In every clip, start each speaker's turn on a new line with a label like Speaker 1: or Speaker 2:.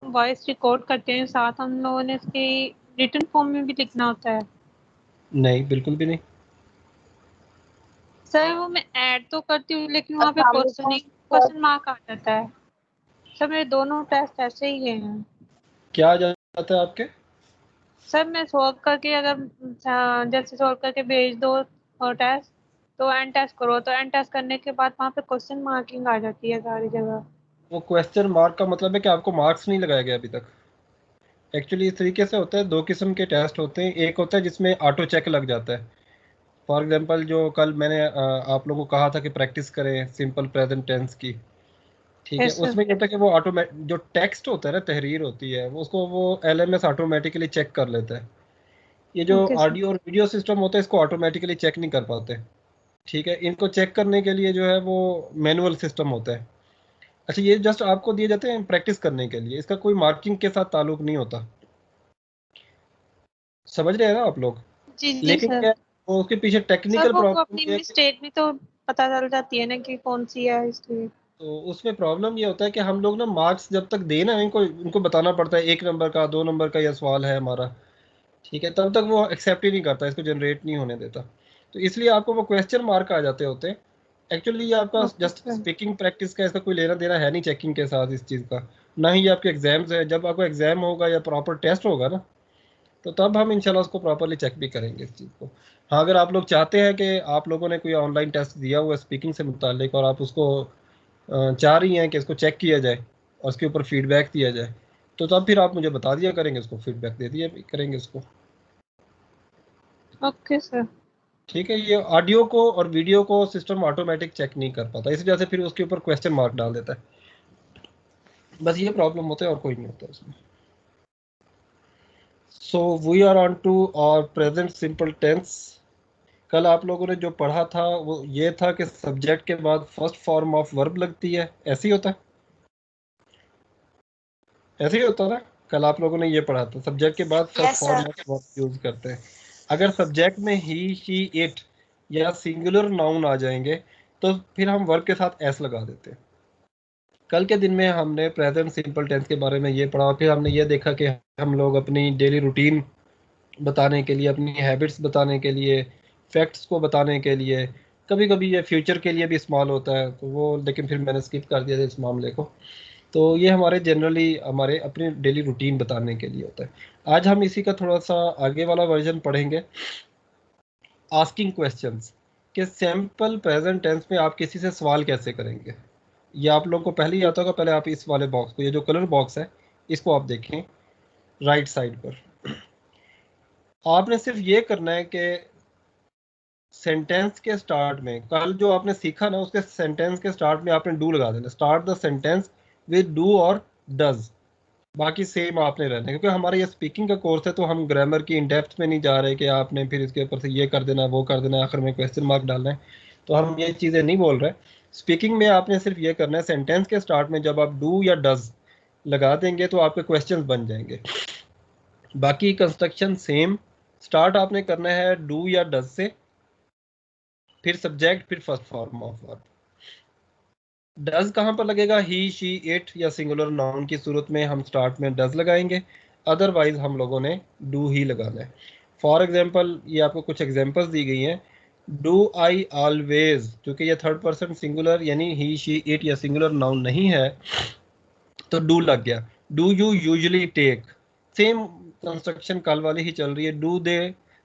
Speaker 1: Voice record करते हैं साथ हम लोगों ने इसकी रिटन फॉर्म में भी लिखना होता है?
Speaker 2: नहीं, बिल्कुल भी नहीं।
Speaker 1: सर वो मैं ऐड तो करती हूँ लेकिन वहाँ पे क्वेश्चन मार्क आ जाता है। सर मेरे दोनों टेस्ट ऐसे ही गए हैं।
Speaker 2: क्या आ जाता है आपके?
Speaker 1: सर मैं सॉल्व करके अगर जैसे सॉल्व करके भेज दो और टेस्ट, तो एंड टेस्ट करो, तो एंड टेस्ट करने के बाद वहाँ पे क्वेश्चन मार्किंग आ जाती है सारी जगह।
Speaker 2: वो क्वेश्चन मार्क का मतलब है कि आपको मार्क्स नहीं लगाया गया अभी तक। एक्चुअली इस तरीके से होता है, दो किस्म के टेस्ट होते हैं। एक होता है जिसमें ऑटो चेक लग जाता है। फॉर एग्जांपल जो कल मैंने आप लोगों को कहा था कि प्रैक्टिस करें सिंपल प्रेजेंट टेंस की, ठीक है,
Speaker 1: यस सर।
Speaker 2: उसमें क्या होता है कि वो ऑटोमेट जो टेक्स्ट होता है ना, तहरीर होती है, वो उसको वो एलएमएस ऑटोमेटिकली चेक कर लेता है। ये जो
Speaker 1: ओके सर।
Speaker 2: ऑडियो और वीडियो सिस्टम होता है इसको ऑटोमेटिकली चेक नहीं कर पाते। ठीक है, इनको चेक करने के लिए जो है वो मैनुअल सिस्टम होता है। अच्छा, ये जस्ट आपको दिए जाते हैं प्रैक्टिस करने के लिए, इसका कोई मार्किंग के साथ ताल्लुक नहीं होता। समझ रहे हैं ना आप लोग?
Speaker 1: जी जी
Speaker 2: लेकिन
Speaker 1: सर।
Speaker 2: क्या है, वो उसके पीछे
Speaker 1: सर
Speaker 2: टेक्निकल
Speaker 1: वो
Speaker 2: प्रॉब्लम
Speaker 1: अपनी
Speaker 2: ये है कि
Speaker 1: मिस्टेक भी तो पता चल जाती है ना कि कौन सी है, इसलिए।
Speaker 2: तो उसमें प्रॉब्लम ये होता है कि हम लोग ना मार्क्स जब तक देना है इनको इनको बताना पड़ता है 1 नंबर का 2 नंबर का यह सवाल है हमारा। ठीक है, तब तक वो एक्सेप्ट ही नहीं करता, इसको जनरेट नहीं होने देता। तो इसलिए आपको वो क्वेश्चन मार्क आ जाते होते हैं। एक्चुअली ये आपका
Speaker 1: okay
Speaker 2: just
Speaker 1: sir.
Speaker 2: Speaking practice का, इसका कोई लेना देना है नहीं चेकिंग के साथ इस चीज़ का। ना ही ये आपके एग्जाम्स है। जब आपको एग्जाम होगा या प्रॉपर टेस्ट होगा ना, तो तब हम इंशाल्लाह उसको प्रॉपरली चेक भी करेंगे इस चीज़ को। हाँ, अगर आप लोग चाहते हैं कि आप लोगों ने कोई ऑनलाइन टेस्ट दिया हुआ है स्पीकिंग से मुतालिक और आप उसको चाह रही हैं कि इसको चेक किया जाए और उसके ऊपर फीडबैक दिया जाए, तो तब फिर आप मुझे बता दिया करेंगे, उसको फीडबैक दे दिया करेंगे उसको।
Speaker 1: Okay sir.
Speaker 2: ठीक है, ये ऑडियो को और वीडियो को सिस्टम ऑटोमेटिक चेक नहीं कर पाता, इस वजह से फिर उसके ऊपर क्वेश्चन मार्क डाल देता है। बस ये प्रॉब्लम होता है और कोई नहीं होता उसमें। So we are on to और प्रेजेंट सिंपल टेंस। कल आप लोगों ने जो पढ़ा था वो ये था कि सब्जेक्ट के बाद फर्स्ट फॉर्म ऑफ वर्ब लगती है, ऐसे ही होता है, ऐसे ही होता है ना? कल आप लोगों ने ये पढ़ा था सब्जेक्ट के बाद first
Speaker 3: yes
Speaker 2: form
Speaker 3: sir.
Speaker 2: Of verb use करते हैं। अगर सब्जेक्ट में ही शी इट या सिंगुलर नाउन आ जाएंगे तो फिर हम वर्ब के साथ एस लगा देते हैं। कल के दिन में हमने प्रेजेंट सिंपल टेंस के बारे में ये पढ़ा, फिर हमने ये देखा कि हम लोग अपनी डेली रूटीन बताने के लिए, अपनी हैबिट्स बताने के लिए, फैक्ट्स को बताने के लिए, कभी कभी ये फ्यूचर के लिए भी इस्तेमाल होता है, तो वो लेकिन फिर मैंने स्किप कर दिया था इस मामले को। तो ये हमारे जनरली हमारे अपनी डेली रूटीन बताने के लिए होता है। आज हम इसी का थोड़ा सा आगे वाला वर्जन पढ़ेंगे, आस्किंग क्वेश्चंस कि सिंपल प्रेजेंट टेंस में आप किसी से सवाल कैसे करेंगे। ये आप लोग को पहले ही आता होगा। पहले आप इस वाले बॉक्स को, ये जो कलर बॉक्स है, इसको आप देखें राइट साइड पर। आपने सिर्फ ये करना है कि सेंटेंस के स्टार्ट में कल जो आपने सीखा ना, उसके सेंटेंस के स्टार्ट में आपने डू लगा देना। Start the sentence with do और डज। बाकी सेम आपने रहना है, क्योंकि हमारा ये स्पीकिंग का कोर्स है, तो हम ग्रामर की इन डेप्थ में नहीं जा रहे कि आपने फिर इसके ऊपर से ये कर देना वो कर देना आखिर में क्वेश्चन मार्क डालना है। तो हम ये चीज़ें नहीं बोल रहे। स्पीकिंग में आपने सिर्फ ये करना है, सेंटेंस के स्टार्ट में जब आप डू या डज लगा देंगे तो आपके क्वेश्चंस बन जाएंगे। बाकी कंस्ट्रक्शन सेम। स्टार्ट आपने करना है डू या डज से, फिर सब्जेक्ट, फिर first form of verb. Does कहाँ पर लगेगा? ही शी इट या सिंगुलर नाउन की सूरत में हम स्टार्ट में डज लगाएंगे, अदरवाइज हम लोगों ने डू ही लगाना है। फॉर एग्जाम्पल, ये आपको कुछ एग्जाम्पल्स दी गई हैं। डू आई ऑलवेज, क्योंकि ये थर्ड पर्सन सिंगुलर यानी ही शी इट या सिंगुलर नाउन नहीं है, तो डू लग गया। Do you usually take, same construction कल वाली ही चल रही है। डू दे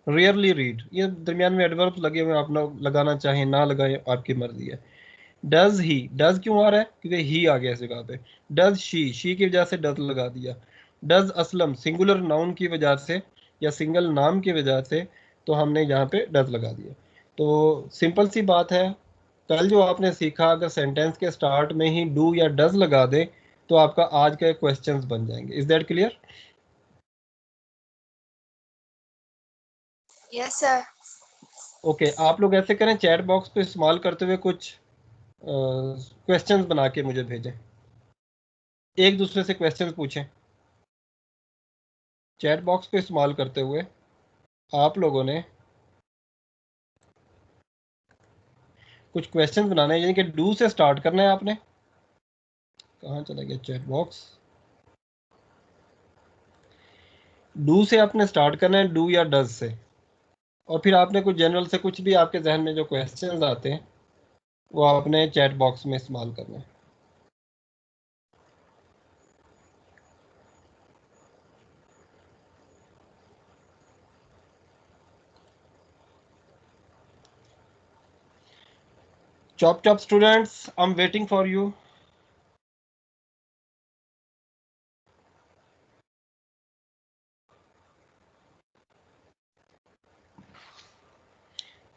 Speaker 2: रेयरली रीड, ये दरमियान में एडवर्ब लगे हुए हैं, आप लोग लगाना चाहें ना लगाएं आपकी मर्जी है। डज ही, डज क्यों आ रहा है? क्योंकि ही आ गया इस जगह पे। डज शी की वजह से डज लगा दिया। डज असलम, सिंगुलर नाउन की वजह से या सिंगल नाम की वजह से, तो हमने यहाँ पे डज लगा दिया। तो सिंपल सी बात है, कल जो आपने सीखा अगर सेंटेंस के स्टार्ट में ही डू या डज लगा दे तो आपका आज का क्वेश्चंस बन जाएंगे। Is that clear?
Speaker 3: Yes sir.
Speaker 2: Okay, आप लोग ऐसे करें, चैट बॉक्स को इस्तेमाल करते हुए कुछ क्वेश्चंस बना के मुझे भेजें, एक दूसरे से क्वेश्चंस पूछें। चैट बॉक्स को इस्तेमाल करते हुए आप लोगों ने कुछ क्वेश्चंस बनाने हैं, यानी कि डू से स्टार्ट करना है आपने। कहाँ चला गया चैट बॉक्स? डू से आपने स्टार्ट करना है, डू या डज से, और फिर आपने कुछ जनरल से कुछ भी आपके जहन में जो क्वेश्चंस आते हैं वो आपने चैट बॉक्स में इस्तेमाल करना है। chop students, I'm waiting for you.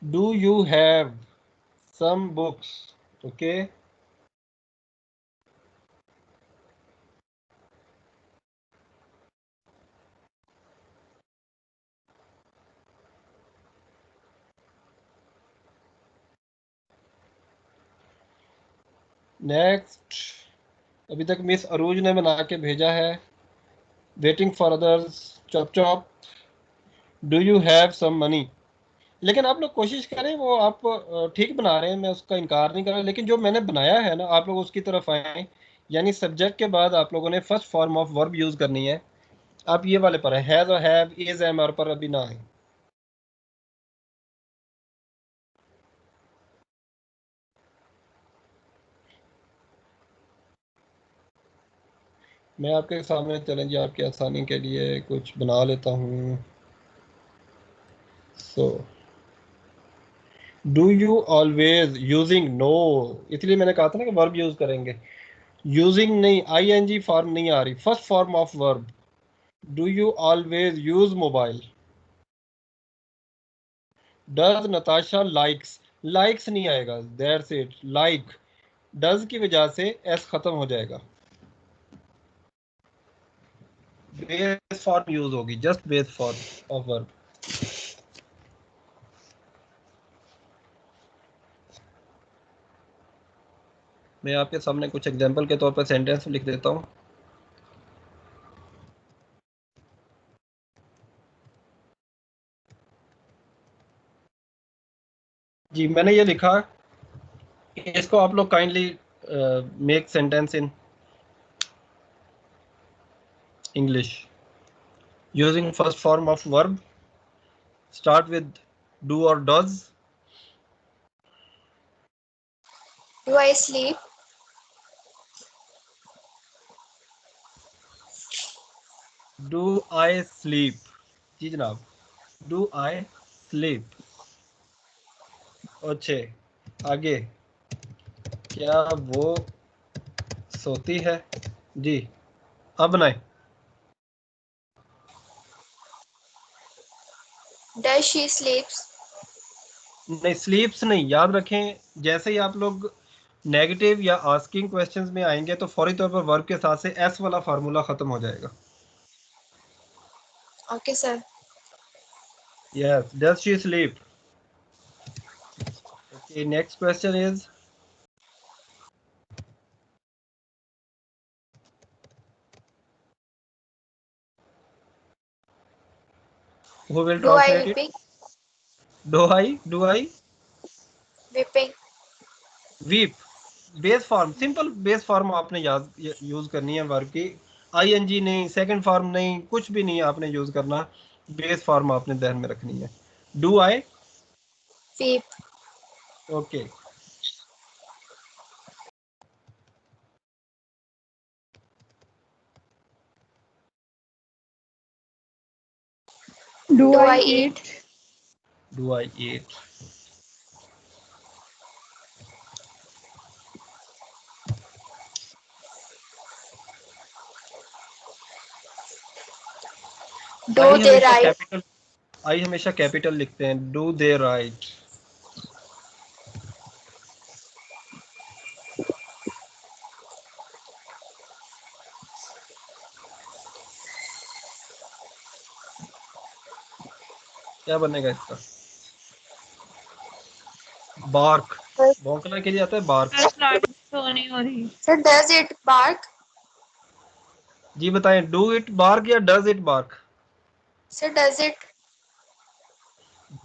Speaker 2: Do you have some books? Okay. Next, अभी तक मिस अरूज ने बना के भेजा है, waiting for others. Chop chop, do you have some money. लेकिन आप लोग कोशिश करें, वो आप ठीक बना रहे हैं, मैं उसका इनकार नहीं कर रहा, लेकिन जो मैंने बनाया है ना, आप लोग उसकी तरफ आए। यानी सब्जेक्ट के बाद आप लोगों ने first form of verb use करनी है। आप ये वाले पर हैज और हैव, इज, एम, आर पर अभी ना है। मैं आपके सामने चलें जी, आपकी आसानी के लिए कुछ बना लेता हूँ। So do you always using, no, इसलिए मैंने कहा था ना कि वर्ब यूज करेंगे। यूजिंग नहीं, आई एन जी फॉर्म नहीं आ रही, first form of verb. Do you always use mobile. Does Natasha likes, likes नहीं आएगा, दैट्स इट, लाइक। डज की वजह से एस खत्म हो जाएगा, बेस फॉर्म यूज होगी, just base form of verb. मैं आपके सामने कुछ एग्जांपल के तौर पर सेंटेंस लिख देता हूँ। जी मैंने ये लिखा, इसको आप लोग kindly make sentence in English using first form of verb, start with do और does.
Speaker 3: Do I sleep?
Speaker 2: Do I sleep, जी जनाब, डू आई स्लीप। अच्छे, आगे, क्या वो सोती है, जी। अब बनाए,
Speaker 3: Does she sleeps?
Speaker 2: नहीं स्लीप्स नहीं, याद रखें जैसे ही आप लोग नेगेटिव या आस्किंग क्वेश्चंस में आएंगे तो फौरी तौर पर वर्ब के साथ से एस वाला फार्मूला खत्म हो जाएगा।
Speaker 3: Okay, sir.
Speaker 2: Yes, does she sleep. Okay, next question is, who will
Speaker 3: Do I
Speaker 2: translate it.
Speaker 3: weeping?
Speaker 2: Do I
Speaker 3: Weeping.
Speaker 2: Weep, base form, simple base form आपने याद यूज करनी है वर्ब की। आईएनजी नहीं, सेकंड फॉर्म नहीं, कुछ भी नहीं आपने यूज करना, बेस फॉर्म आपने ध्यान में रखनी है। Do I,
Speaker 3: Weep.
Speaker 2: Okay.
Speaker 1: Do
Speaker 3: Do
Speaker 1: I
Speaker 3: I
Speaker 1: eat?
Speaker 3: eat?
Speaker 2: Do I eat,
Speaker 3: Do
Speaker 2: I
Speaker 3: they
Speaker 2: हमेशा
Speaker 3: write?
Speaker 2: कैपिटल, आई हमेशा कैपिटल लिखते हैं। डू दे राइट, क्या बनेगा इसका, बार्क, भौंकना के लिए आता है बार्क।
Speaker 1: स्लाइड शो नहीं हो रही।
Speaker 3: Sir, does it bark?
Speaker 2: जी बताएं, डू इट बार्क या does it bark.
Speaker 3: Sir, does it?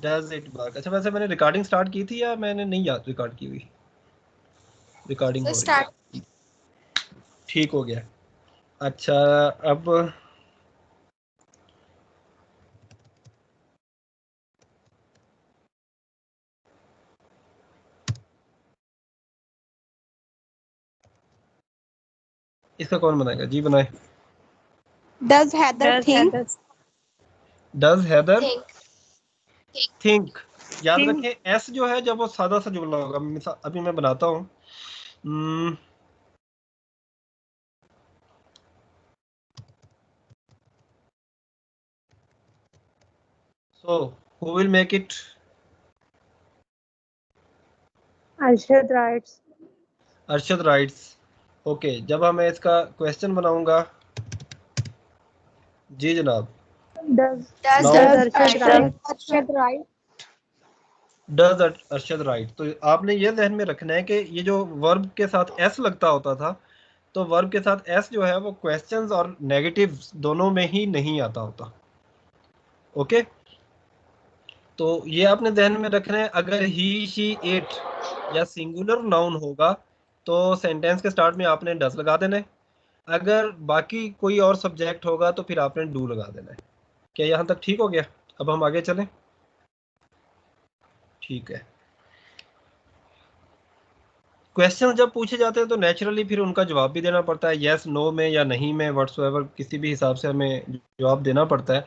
Speaker 2: Does it bark. अच्छा, वैसे मैंने रिकॉर्डिंग स्टार्ट की थी या मैंने नहीं याद रिकॉर्ड की हुई। रिकॉर्डिंग
Speaker 3: Sir,
Speaker 2: हो रही
Speaker 3: start.
Speaker 2: है, ठीक हो गया। अच्छा, अब इसका कौन बनाएगा? जी बनाए।
Speaker 4: Does Heather
Speaker 1: Does
Speaker 4: think?
Speaker 1: Heather
Speaker 2: does Heather
Speaker 3: think,
Speaker 2: think. याद
Speaker 1: think?
Speaker 2: रखें एस जो है जब वो सादा सा जुमला होगा, अभी मैं बनाता हूँ। So who will make it?
Speaker 1: Arshad writes.
Speaker 2: Arshad rights. Okay, जब मैं इसका क्वेश्चन बनाऊंगा। जी जनाब।
Speaker 1: Does
Speaker 3: does
Speaker 2: Now-
Speaker 1: Does Arshad write?
Speaker 4: Arshad right?
Speaker 2: Does Arshad right. तो आपने ये ध्यान में रखना है कि ये जो वर्ब के साथ एस लगता होता था, तो वर्ब के साथ एस जो है वो क्वेश्चंस और नेगेटिव दोनों में ही नहीं आता होता। ओके, तो ये आपने ध्यान में रखना है। अगर ही शी इट या सिंगुलर नाउन होगा तो सेंटेंस के स्टार्ट में आपने डज लगा देना है। अगर बाकी कोई और सब्जेक्ट होगा तो फिर आपने डू लगा देना है। क्या यहाँ तक ठीक हो गया? अब हम आगे चलें। ठीक है। क्वेश्चन जब पूछे जाते हैं तो नेचुरली फिर उनका जवाब भी देना पड़ता है, यस नो में या नहीं में, व्हाट्सएवर किसी भी हिसाब से हमें जवाब देना पड़ता है।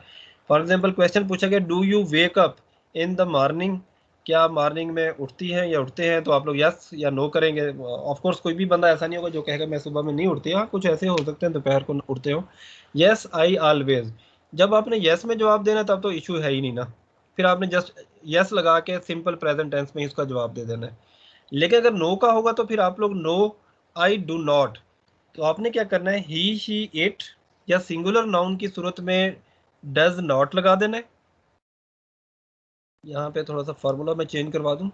Speaker 2: फॉर एग्जांपल क्वेश्चन पूछा गया do you wake up in the morning, क्या आप मॉर्निंग में उठती हैं या उठते हैं? तो आप लोग यस या नो करेंगे। ऑफ कोर्स कोई भी बंदा ऐसा नहीं होगा जो कहेगा मैं सुबह में नहीं उठती। हाँ, कुछ ऐसे हो सकते हैं दोपहर को उठते हो। Yes I always. जब आपने यस में जवाब देना तब तो इशू है ही नहीं ना, फिर आपने जस्ट यस लगा के सिंपल प्रेजेंट टेंस में ही उसका जवाब दे देना है। लेकिन अगर नो का होगा तो फिर आप लोग नो आई डू नॉट, तो आपने क्या करना है ही शी इट या सिंगुलर नाउन की सूरत में डज नॉट लगा देना है। यहाँ पे थोड़ा सा फार्मूला मैं चेंज करवा दूं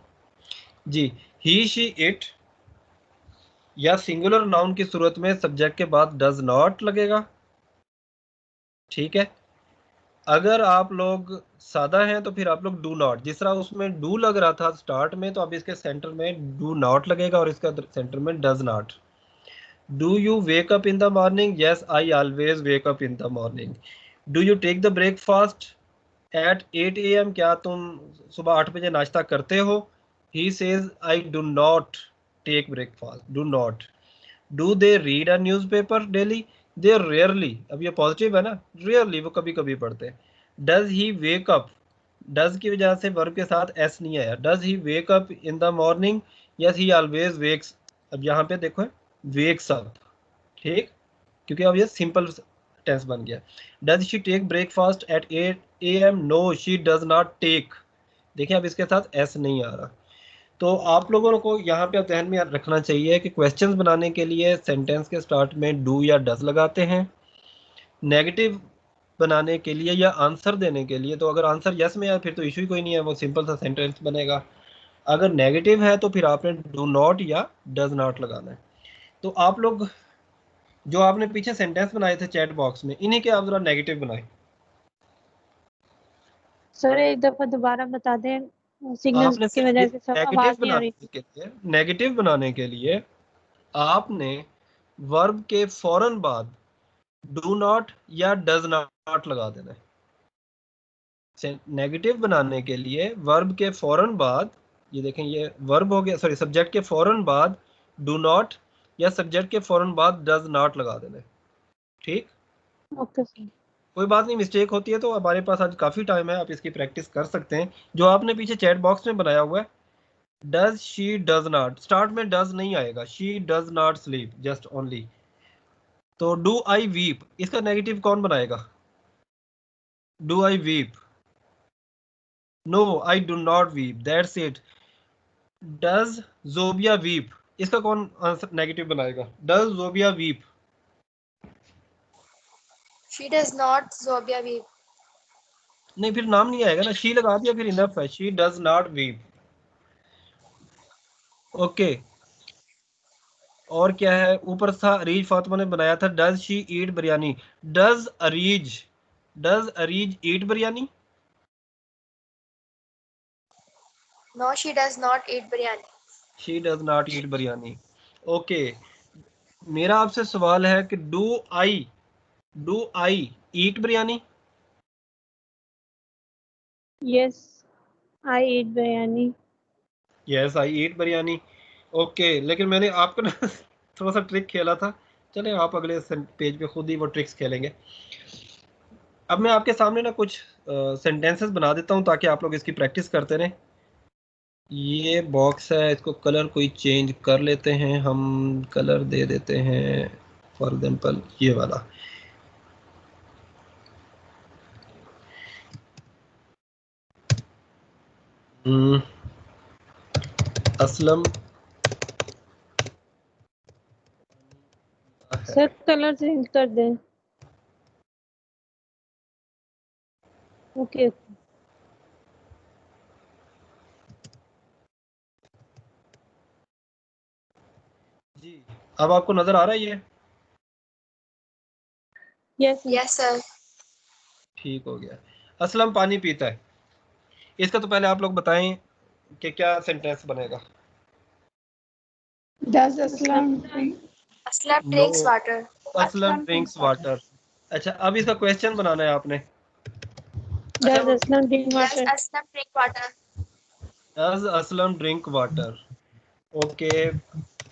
Speaker 2: जी। ही शी इट या सिंगुलर नाउन की सूरत में सब्जेक्ट के बाद डज नॉट लगेगा। ठीक है। अगर आप लोग सादा हैं तो फिर आप लोग डू नॉट, जिस तरह उसमें डू लग रहा था स्टार्ट में, तो अब इसके सेंटर में डू नॉट लगेगा और इसका सेंटर में does not. Do you wake up in the morning? Yes, I always wake up in the morning. Do you take the breakfast at 8 a.m.? क्या तुम सुबह 8 बजे नाश्ता करते हो? He says, I do not take breakfast. Do not. Do they read a newspaper daily? They rarely. अब ये positive है ना, rarely वो कभी कभी पढ़ते हैं। Does he wake up? Does की वजह से वर्ब के साथ s नहीं आया। Does he wake up in the morning? Yes, he always wakes। अब यहाँ पे देखो wakes up, ठीक, क्योंकि अब ये सिंपल टेंस बन गया। Does she take breakfast at 8 AM? No she does not take. देखिए अब इसके साथ एस नहीं आ रहा। तो आप लोगों को यहाँ पे ध्यान में रखना चाहिए कि क्वेश्चंस बनाने के लिए सेंटेंस के स्टार्ट में डू या डज लगाते हैं। नेगेटिव बनाने के लिए या आंसर देने के लिए तो अगर आंसर यस में है फिर तो इशू ही कोई नहीं है, वो सिंपल सा सेंटेंस बनेगा। अगर नेगेटिव है तो फिर आपने डू नॉट या डज नॉट लगाना है। तो आप लोग जो आपने पीछे सेंटेंस बनाए थे चैट बॉक्स में, इन्हीं के आप जरा नेगेटिव बनाए।
Speaker 1: सर एक दफा दोबारा बता दें, सिग्नल
Speaker 2: आपने
Speaker 1: की वजह से सब
Speaker 2: नेगेटिव
Speaker 1: आवाज नहीं आ रही।
Speaker 2: बनाने के लिए, नेगेटिव बनाने के लिए आपने वर्ब के फौरन बाद डू नॉट या डज नॉट लगा देना है। नेगेटिव बनाने के लिए वर्ब के फौरन बाद, ये देखें ये वर्ब हो गया, सॉरी सब्जेक्ट के फौरन बाद डू नॉट या सब्जेक्ट के फौरन बाद डज नॉट लगा देना है। ठीक,
Speaker 1: ओके सर।
Speaker 2: कोई बात नहीं, मिस्टेक होती है तो हमारे पास आज काफ़ी टाइम है, आप इसकी प्रैक्टिस कर सकते हैं। जो आपने पीछे चैट बॉक्स में बनाया हुआ है does she does not, start में डज नहीं आएगा, she does not sleep just only. तो डू आई वीप, इसका नेगेटिव कौन बनाएगा? Do I weep? No I do not weep, that's it. Does Zobia weep, इसका कौन आंसर नेगेटिव बनाएगा? Does Zobia weep?
Speaker 3: she does not Zobia weep.
Speaker 2: नहीं, फिर नाम नहीं आएगा ना, शी लगा दिया फिर इनफ है, she does not weep. Okay, और क्या है ऊपर था? अरीज फातिमा ने बनाया था does she eat biryani. Does Areej eat biryani?
Speaker 3: No, she does not eat biryani.
Speaker 2: She does not eat biryani. Okay, मेरा आपसे सवाल है कि do I eat biryani?
Speaker 1: Yes I eat biryani.
Speaker 2: Yes I eat biryani. Okay, लेकिन मैंने आपको ना थोड़ा सा ट्रिक खेला था, चले आप अगले पेज पे खुद ही वो ट्रिक्स खेलेंगे। अब मैं आपके सामने ना कुछ सेंटेंसेस बना देता हूँ ताकि आप लोग इसकी प्रैक्टिस करते रहें। ये बॉक्स है, इसको कलर कोई चेंज कर लेते हैं, हम कलर दे देते हैं फॉर एग्जांपल ये वाला। असलम
Speaker 1: सर कलर चेंज कर दें। ओके
Speaker 2: जी, अब आपको नजर आ रहा है ये?
Speaker 1: Yes
Speaker 3: Yes, sir.
Speaker 2: ठीक हो गया। असलम पानी पीता है, इसका तो पहले आप लोग बताएं कि क्या सेंटेंस बनेगा।
Speaker 4: Does Aslam drink?
Speaker 3: Aslam
Speaker 2: नो,
Speaker 3: drinks water.
Speaker 2: Aslam drinks water. अच्छा, अब इसका क्वेश्चन बनाना है आपने। अच्छा,
Speaker 1: does Aslam drink
Speaker 3: Yes,
Speaker 1: water.
Speaker 3: Aslam drink water.
Speaker 2: Does Aslam drink water. Okay,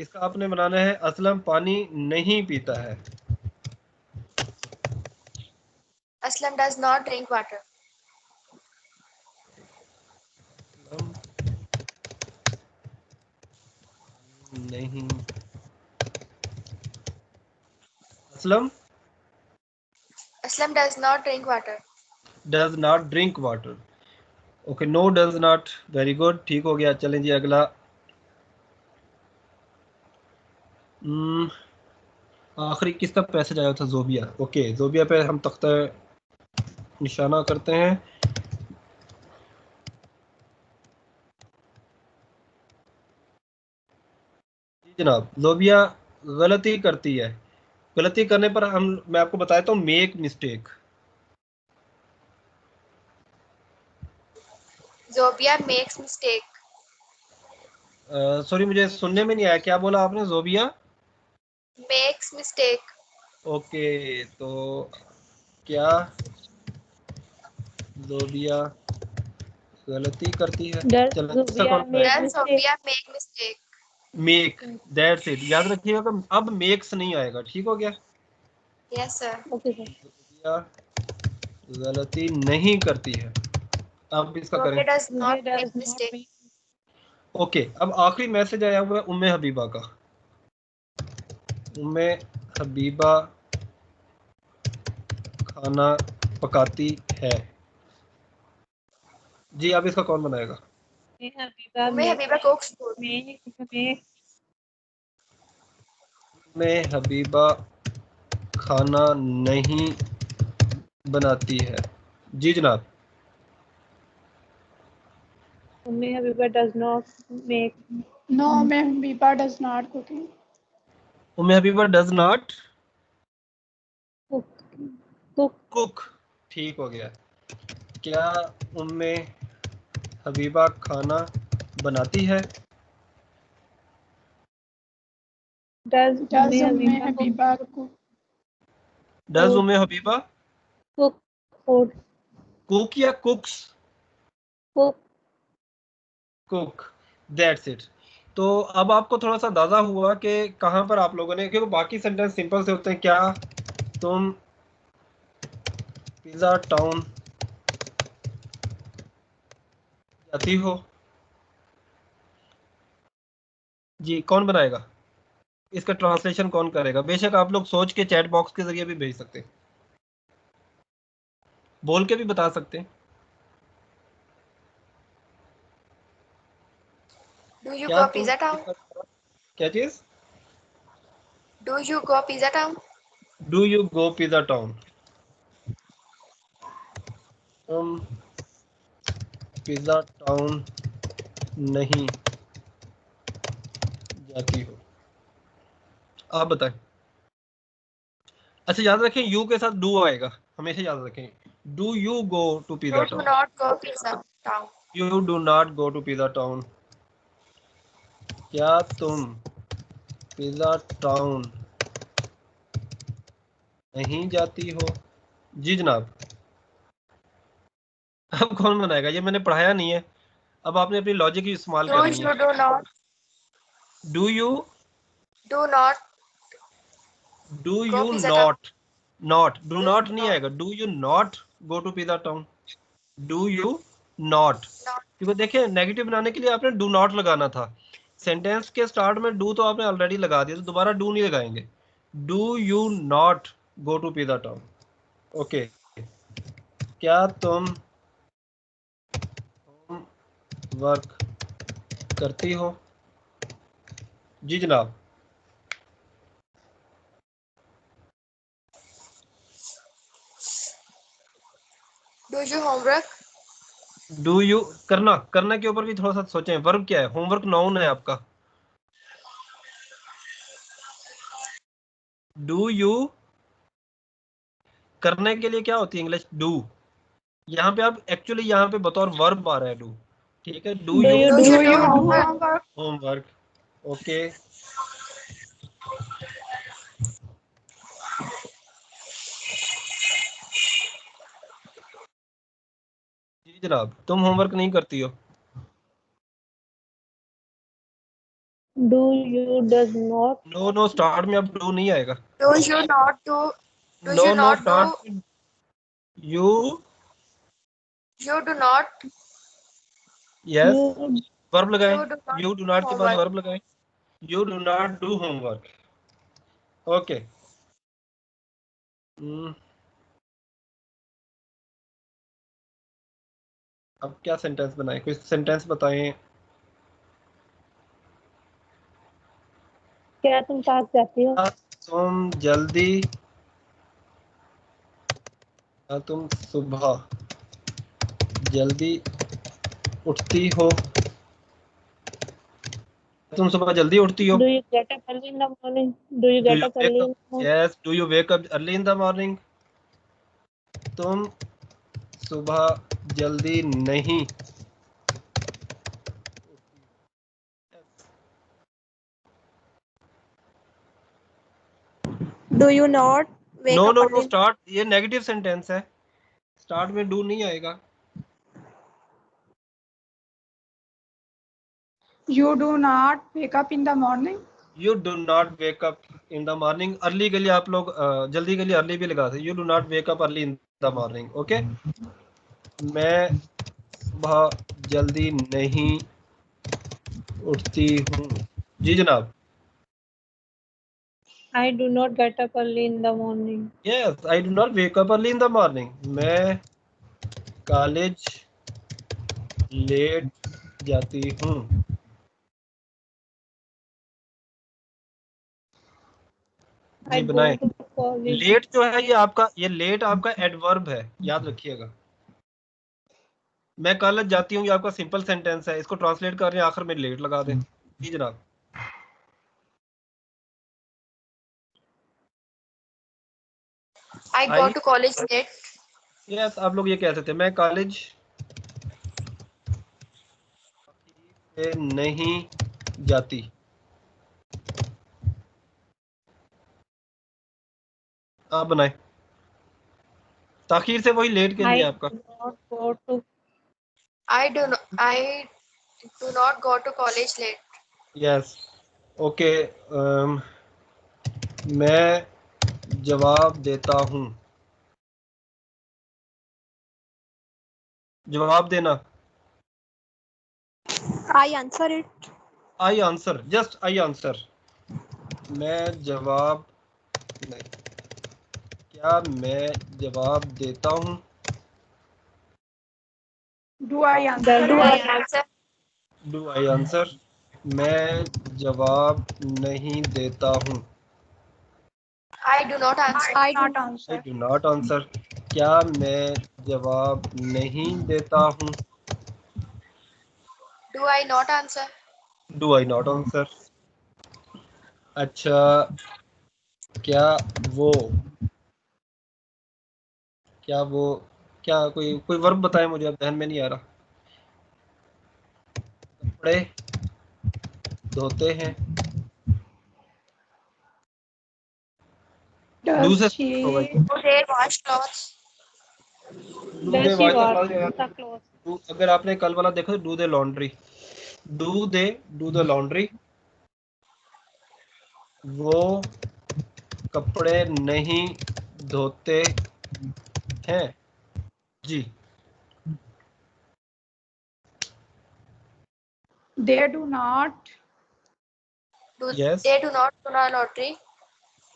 Speaker 2: इसका आपने बनाना है असलम पानी नहीं पीता है।
Speaker 3: Aslam does not drink water.
Speaker 2: Aslam नहीं, Aslam
Speaker 3: Aslam does not drink water.
Speaker 2: Does not drink water. Okay, no does not, very good, ठीक हो गया। चलें जी अगला। आखिरी किसका पैसेज आया था? जोबिया। ओके, जोबिया पे हम तख्ता निशाना करते हैं। जी जनाब, जोबिया गलती करती है। गलती करने पर मैं आपको बताता हूँ make mistake.
Speaker 3: Zobia makes mistake.
Speaker 2: Sorry, मुझे सुनने में नहीं आया, क्या बोला आपने? जोबिया
Speaker 3: Makes mistake.
Speaker 2: ओके, तो क्या जोबिया गलती करती है?
Speaker 1: डज
Speaker 2: चलो, इसका
Speaker 1: जुबिया
Speaker 2: कौन
Speaker 1: make
Speaker 3: Does
Speaker 1: mistake.
Speaker 3: Zobia make mistake?
Speaker 2: Make, that's it, याद रखिएगा कि अब मेक्स नहीं आएगा, ठीक हो गया।
Speaker 3: Yes, sir.
Speaker 1: Okay sir.
Speaker 2: Zobia गलती नहीं करती है, अब इसका करें।
Speaker 3: Zobia does
Speaker 1: Zobia
Speaker 3: not
Speaker 1: does
Speaker 3: make
Speaker 1: not
Speaker 3: mistake.
Speaker 2: Okay, अब आखिरी मैसेज आया हुआ है उम्मे हबीबा का। उम्मे हबीबा खाना पकाती है। जी, अब इसका कौन बनाएगा?
Speaker 1: Make Habiba
Speaker 3: Umme
Speaker 1: make
Speaker 3: Habiba cooks food.
Speaker 1: Make
Speaker 2: Umme Habiba खाना नहीं बनाती है। जी जनाब।
Speaker 1: Umme Habiba does not make
Speaker 4: No, ma'am. Biba does not cooking.
Speaker 2: Umme Habiba does not
Speaker 1: cook cook
Speaker 2: cook, ठीक हो गया। क्या उम्मे हबीबा खाना बनाती है?
Speaker 1: Does
Speaker 4: Does
Speaker 1: Umme
Speaker 4: Umme
Speaker 1: Habiba
Speaker 4: Habiba cook?
Speaker 2: Does Umme Habiba
Speaker 1: cook food
Speaker 2: cook या cooks?
Speaker 1: Cook
Speaker 2: cook, that's it. तो अब आपको थोड़ा सा अंदाजा हुआ कि कहाँ पर आप लोगों ने, क्योंकि बाकी सेंटेंस सिंपल से होते हैं। क्या तुम पिज्जा टाउन जाती हो? जी, कौन बनाएगा इसका ट्रांसलेशन? कौन करेगा? बेशक आप लोग सोच के चैट बॉक्स के जरिए भी भेज सकते हैं, बोल के भी बता सकते हैं।
Speaker 3: Do you
Speaker 2: क्या
Speaker 3: go
Speaker 2: तुम
Speaker 3: pizza town?
Speaker 2: क्या चीज?
Speaker 3: Do you go pizza town?
Speaker 2: Do you go pizza town? तुम पिज्जा टाउन नहीं जाती हो? आप बताएं। अच्छा, याद रखें यू के साथ डू आएगा, हमेशा याद रखें। Do you go to pizza
Speaker 3: You do
Speaker 2: टाउन?
Speaker 3: not go pizza town.
Speaker 2: You do not go to pizza town. क्या तुम पिज्जा टाउन नहीं जाती हो? जी जनाब। अब कौन बनाएगा? ये मैंने पढ़ाया नहीं है, अब आपने अपनी लॉजिक ही इस्तेमाल
Speaker 3: Do
Speaker 2: करनी
Speaker 3: you
Speaker 2: है।
Speaker 3: do not
Speaker 2: do you
Speaker 3: do not
Speaker 2: do
Speaker 3: Go
Speaker 2: you
Speaker 3: pizza
Speaker 2: not, not do
Speaker 3: Do
Speaker 2: not
Speaker 3: you
Speaker 2: नहीं
Speaker 3: not?
Speaker 2: आएगा, do you not go to pizza town, do you not,
Speaker 3: Not.
Speaker 2: क्योंकि देखिए negative बनाने के लिए आपने डू नॉट लगाना था, सेंटेंस के स्टार्ट में डू तो आपने ऑलरेडी लगा दिया, तो दोबारा डू नहीं लगाएंगे। Do you not go to pizza town. Okay, क्या तुम वर्क करती हो? जी जनाब।
Speaker 3: Do you homework?
Speaker 2: Do you, करना, करने के ऊपर भी थोड़ा सा सोचें, वर्ब क्या है? होमवर्क नाउन है आपका। डू यू करने के लिए क्या होती है इंग्लिश? डू। यहाँ पे आप एक्चुअली यहाँ पे बतौर वर्ब आ रहा है डू, ठीक है। Do
Speaker 1: Do
Speaker 2: you
Speaker 1: you
Speaker 3: Do
Speaker 1: do
Speaker 3: you
Speaker 4: Do
Speaker 3: do
Speaker 4: you do
Speaker 3: homework?
Speaker 4: homework?
Speaker 2: Homework? Okay, जी जनाब, तुम होमवर्क नहीं करती हो?
Speaker 1: do you does not
Speaker 2: no no, start में अब डू नहीं आएगा।
Speaker 3: Do you not do? Do
Speaker 2: no
Speaker 3: you
Speaker 2: no,
Speaker 3: not do?
Speaker 2: Start you,
Speaker 3: You do not.
Speaker 2: Yes,
Speaker 1: you
Speaker 2: verb लगाएं।
Speaker 3: You do not
Speaker 2: you do
Speaker 3: do
Speaker 2: not के बाद
Speaker 3: homework.
Speaker 2: Verb लगाएं। You do not do homework. Okay, अब क्या sentence बनाएं? कोई sentence बताएं।
Speaker 1: क्या तुम साथ जाती हो?
Speaker 2: तुम जल्दी, तुम सुबह जल्दी उठती हो? तुम सुबह जल्दी उठती हो?
Speaker 1: Do you get up early in the morning? Do you
Speaker 2: do
Speaker 1: get
Speaker 2: you
Speaker 1: up
Speaker 2: wake
Speaker 1: early
Speaker 2: up?
Speaker 1: in the morning?
Speaker 2: Yes, do you wake up early in the morning? तुम सुबह जल्दी नहीं,
Speaker 3: Do you not wake
Speaker 2: no
Speaker 3: up
Speaker 2: no no,
Speaker 3: early?
Speaker 2: Start, ये negative sentence है, start में do नहीं आएगा।
Speaker 4: You do not wake up in the morning.
Speaker 2: You do not wake up in the morning, early के लिए आप लोग जल्दी के लिए अर्ली भी लगाते हैं। You do not wake up early in the morning. Okay, मैं सुबह जल्दी नहीं उठती हूँ। जी जनाब।
Speaker 1: I do not get up early in the morning.
Speaker 2: Yes, I do not wake up early in the morning. मैं कॉलेज लेट जाती हूँ।
Speaker 1: I
Speaker 2: जी
Speaker 1: go
Speaker 2: बनाए।
Speaker 1: to college.
Speaker 2: लेट जो है ये आपका, ये लेट आपका एडवर्ब है, याद रखिएगा। मैं कॉलेज जाती हूँ ये आपका सिंपल सेंटेंस है, इसको ट्रांसलेट कर रहे हैं, आखिर में लेट लगा दें। जी जनाब।
Speaker 3: I go to college late.
Speaker 2: Yes, आप लोग ये कह सकते हैं, मैं कॉलेज से नहीं जाती। आप बनाए, ताखीर से वही लेट के लिए
Speaker 1: I
Speaker 2: आपका।
Speaker 1: do not go to.
Speaker 3: I do not go to college late.
Speaker 2: Yes, okay, मैं जवाब देता हूँ। जवाब देना,
Speaker 3: I answer it.
Speaker 2: I answer, just I answer. मैं जवाब नहीं, क्या मैं जवाब देता हूँ?
Speaker 4: Do I answer
Speaker 1: Do
Speaker 3: Do I
Speaker 4: it?
Speaker 3: answer?
Speaker 2: Do I answer? मैं जवाब नहीं देता हूँ।
Speaker 3: I do not answer.
Speaker 4: I do not
Speaker 2: I
Speaker 4: answer.
Speaker 2: Do not answer, क्या मैं जवाब नहीं देता हूँ?
Speaker 3: Do I not answer?
Speaker 2: Do I not answer. अच्छा, क्या वो, क्या वो, क्या कोई कोई वर्ब बताए मुझे, अब ध्यान में नहीं आ रहा। कपड़े धोते हैं, डू
Speaker 4: Does
Speaker 2: से start होगा।
Speaker 4: she?
Speaker 3: Do they wash clothes?
Speaker 2: Do they
Speaker 1: does she
Speaker 2: wash
Speaker 1: wash the clothes?
Speaker 2: अगर आपने कल वाला देखा, do they laundry, do they, do the laundry, वो कपड़े नहीं धोते हैं। जी
Speaker 4: They do not.
Speaker 2: Yes.
Speaker 3: They do not do laundry.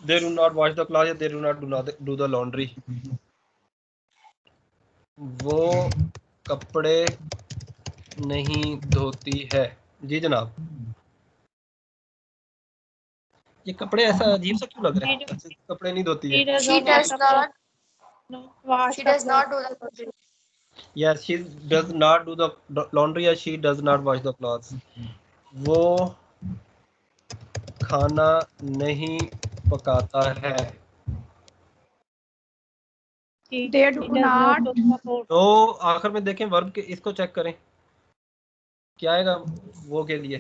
Speaker 2: They do not wash the clothes. They do not do the laundry. वो कपड़े नहीं धोती है। जी जनाब। ये कपड़े ऐसा अजीब सा क्यों लग रहा है? कपड़े नहीं धोती है।
Speaker 3: She does not do the laundry.
Speaker 2: Yes, she does not do the laundry or she does not wash the clothes. वो खाना नहीं पकाता है।
Speaker 4: They do not.
Speaker 2: तो आखिर में देखें वर्ब के, इसको चेक करें क्या आएगा वो के लिए।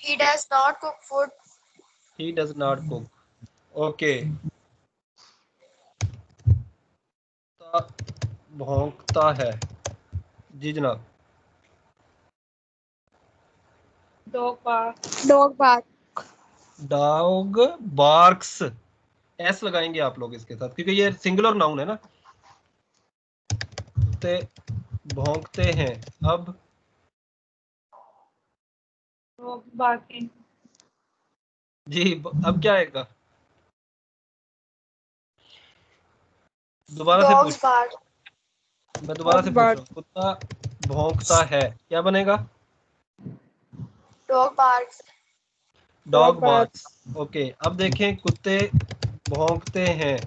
Speaker 3: He does not cook food.
Speaker 2: He does not cook. Okay. भौंकता है। जी जनाब।
Speaker 3: Dog bark.
Speaker 2: Dog barks. S लगाएंगे आप लोग इसके साथ क्योंकि ये सिंगुलर नाउन है ना। कुत्ते भौंकते हैं। अब जी अब क्या आएगा? दोबारा से
Speaker 3: Dogs
Speaker 2: पूछ,
Speaker 3: bark.
Speaker 2: मैं दोबारा से पूछ रहा हूँ। कुत्ता भौंकता है, क्या बनेगा?
Speaker 3: Dog barks.
Speaker 2: Dog barks. Okay अब देखें कुत्ते भौंकते हैं।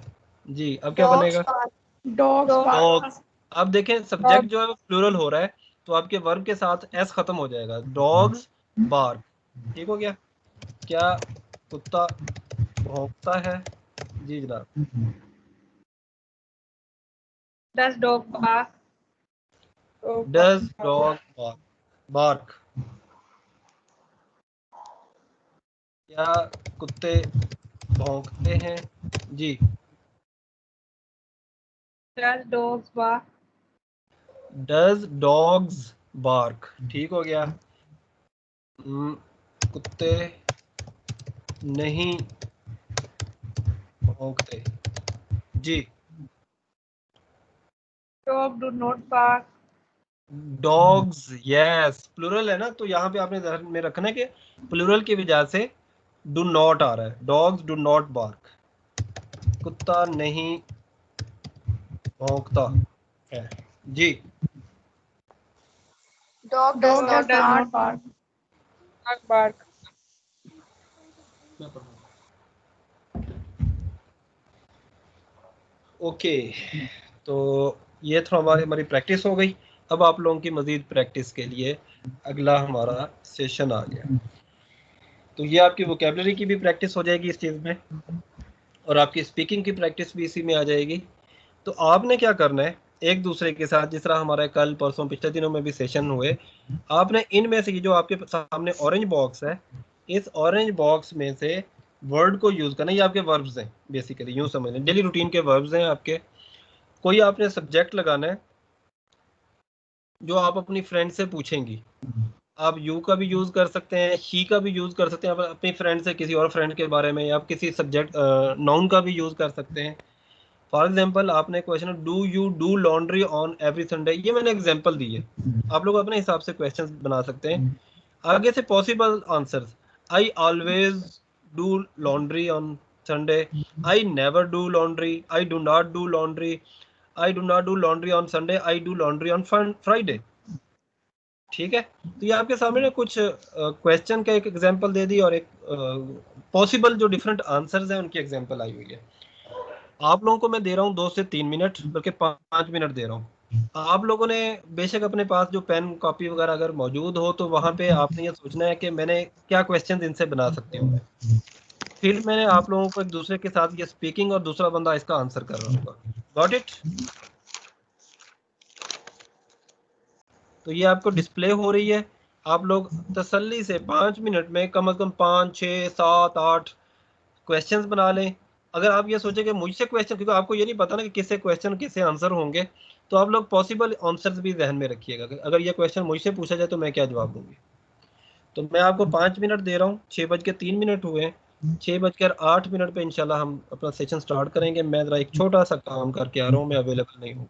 Speaker 2: जी अब क्या
Speaker 3: Dogs
Speaker 2: बनेगा?
Speaker 3: bark.
Speaker 4: Dogs bark.
Speaker 2: डॉग्स। अब देखें सब्जेक्ट जो है वो प्लूरल हो रहा है तो आपके वर्ब के साथ एस खत्म हो जाएगा। Dogs bark. ठीक हो गया? क्या कुत्ता भौंकता है? जी जनाब।
Speaker 1: Does dog bark?
Speaker 2: Does dog bark? क्या कुत्ते भौंकते हैं? जी।
Speaker 1: Does dogs bark?
Speaker 2: Does dogs bark? ठीक हो गया। कुत्ते नहीं भौंकते। जी।
Speaker 1: Dog do not bark.
Speaker 2: Dogs yes plural है ना तो यहाँ पे आपने ध्यान में रखना है कि प्लूरल की वजह से डू नॉट आ रहा है। Dogs do not bark. कुत्ता नहीं भौंकता है। जी।
Speaker 3: Dog does not bark.
Speaker 1: Bark.
Speaker 2: Okay तो ये तो हमारी प्रैक्टिस हो गई। अब आप लोगों की मजीद प्रैक्टिस के लिए अगला हमारा सेशन आ गया। तो ये आपकी वोकेबलरी की भी प्रैक्टिस हो जाएगी इस चीज़ में और आपकी स्पीकिंग की प्रैक्टिस भी इसी में आ जाएगी। तो आपने क्या करना है एक दूसरे के साथ, जिस तरह हमारे कल परसों पिछले दिनों में भी सेशन हुए, आपने इनमें से जो आपके सामने ऑरेंज बॉक्स है इस ऑरेंज बॉक्स में से वर्ड को यूज करना। ये आपके वर्ब्स हैं बेसिकली, यूं समझ लें डेली रूटीन के वर्ब्स हैं आपके। कोई आपने सब्जेक्ट लगाना है जो आप अपनी फ्रेंड से पूछेंगी। आप यू का भी यूज कर सकते हैं, शी का भी यूज कर सकते हैं, आप अपनी फ्रेंड से किसी और फ्रेंड के बारे में, या आप किसी सब्जेक्ट नाउन का भी यूज कर सकते हैं। फॉर एग्जाम्पल आपने question do you do laundry on every Sunday, ये मैंने एग्जाम्पल दी है। आप लोग अपने हिसाब से क्वेश्चन बना सकते हैं। आगे से possible answers, I always do laundry on Sunday, I never do laundry, I do not do laundry, I do not do laundry on Sunday, I do laundry on Friday. ठीक है? तो ये आपके सामने कुछ क्वेश्चन का एक एग्जांपल दे दी और एक पॉसिबल जो डिफरेंट आंसर्स हैं उनकी एग्जांपल आई हुई है। आप लोगों को मैं दे रहा हूँ 2 से 3 मिनट, बल्कि 5 मिनट दे रहा हूँ। आप लोगों ने बेशक अपने पास जो पेन कॉपी वगैरह अगर मौजूद हो तो वहां पे आपने ये सोचना है कि मैंने क्या क्वेश्चन इनसे बना सकती हूँ। फिर मैंने आप लोगों को एक दूसरे के साथ ये स्पीकिंग और दूसरा बंदा इसका आंसर कर रहा होगा। Got it? तो ये आपको डिस्प्ले हो रही है। आप लोग तसल्ली से 5 मिनट में कम से कम 5, 6, 7, 8 क्वेश्चंस बना लें। अगर आप ये सोचें कि मुझसे क्वेश्चन, क्योंकि आपको ये नहीं पता ना कि किससे क्वेश्चन किससे आंसर होंगे, तो आप लोग पॉसिबल आंसर्स भी जहन में रखिएगा। अगर ये क्वेश्चन मुझसे पूछा जाए तो मैं क्या जवाब दूंगी। तो मैं आपको 5 मिनट दे रहा हूँ। 6:03 हुए हैं। 6:08 पे इंशाल्लाह हम अपना सेशन स्टार्ट करेंगे। मैं जरा एक छोटा सा काम करके आ रहा हूँ, मैं अवेलेबल नहीं हूँ।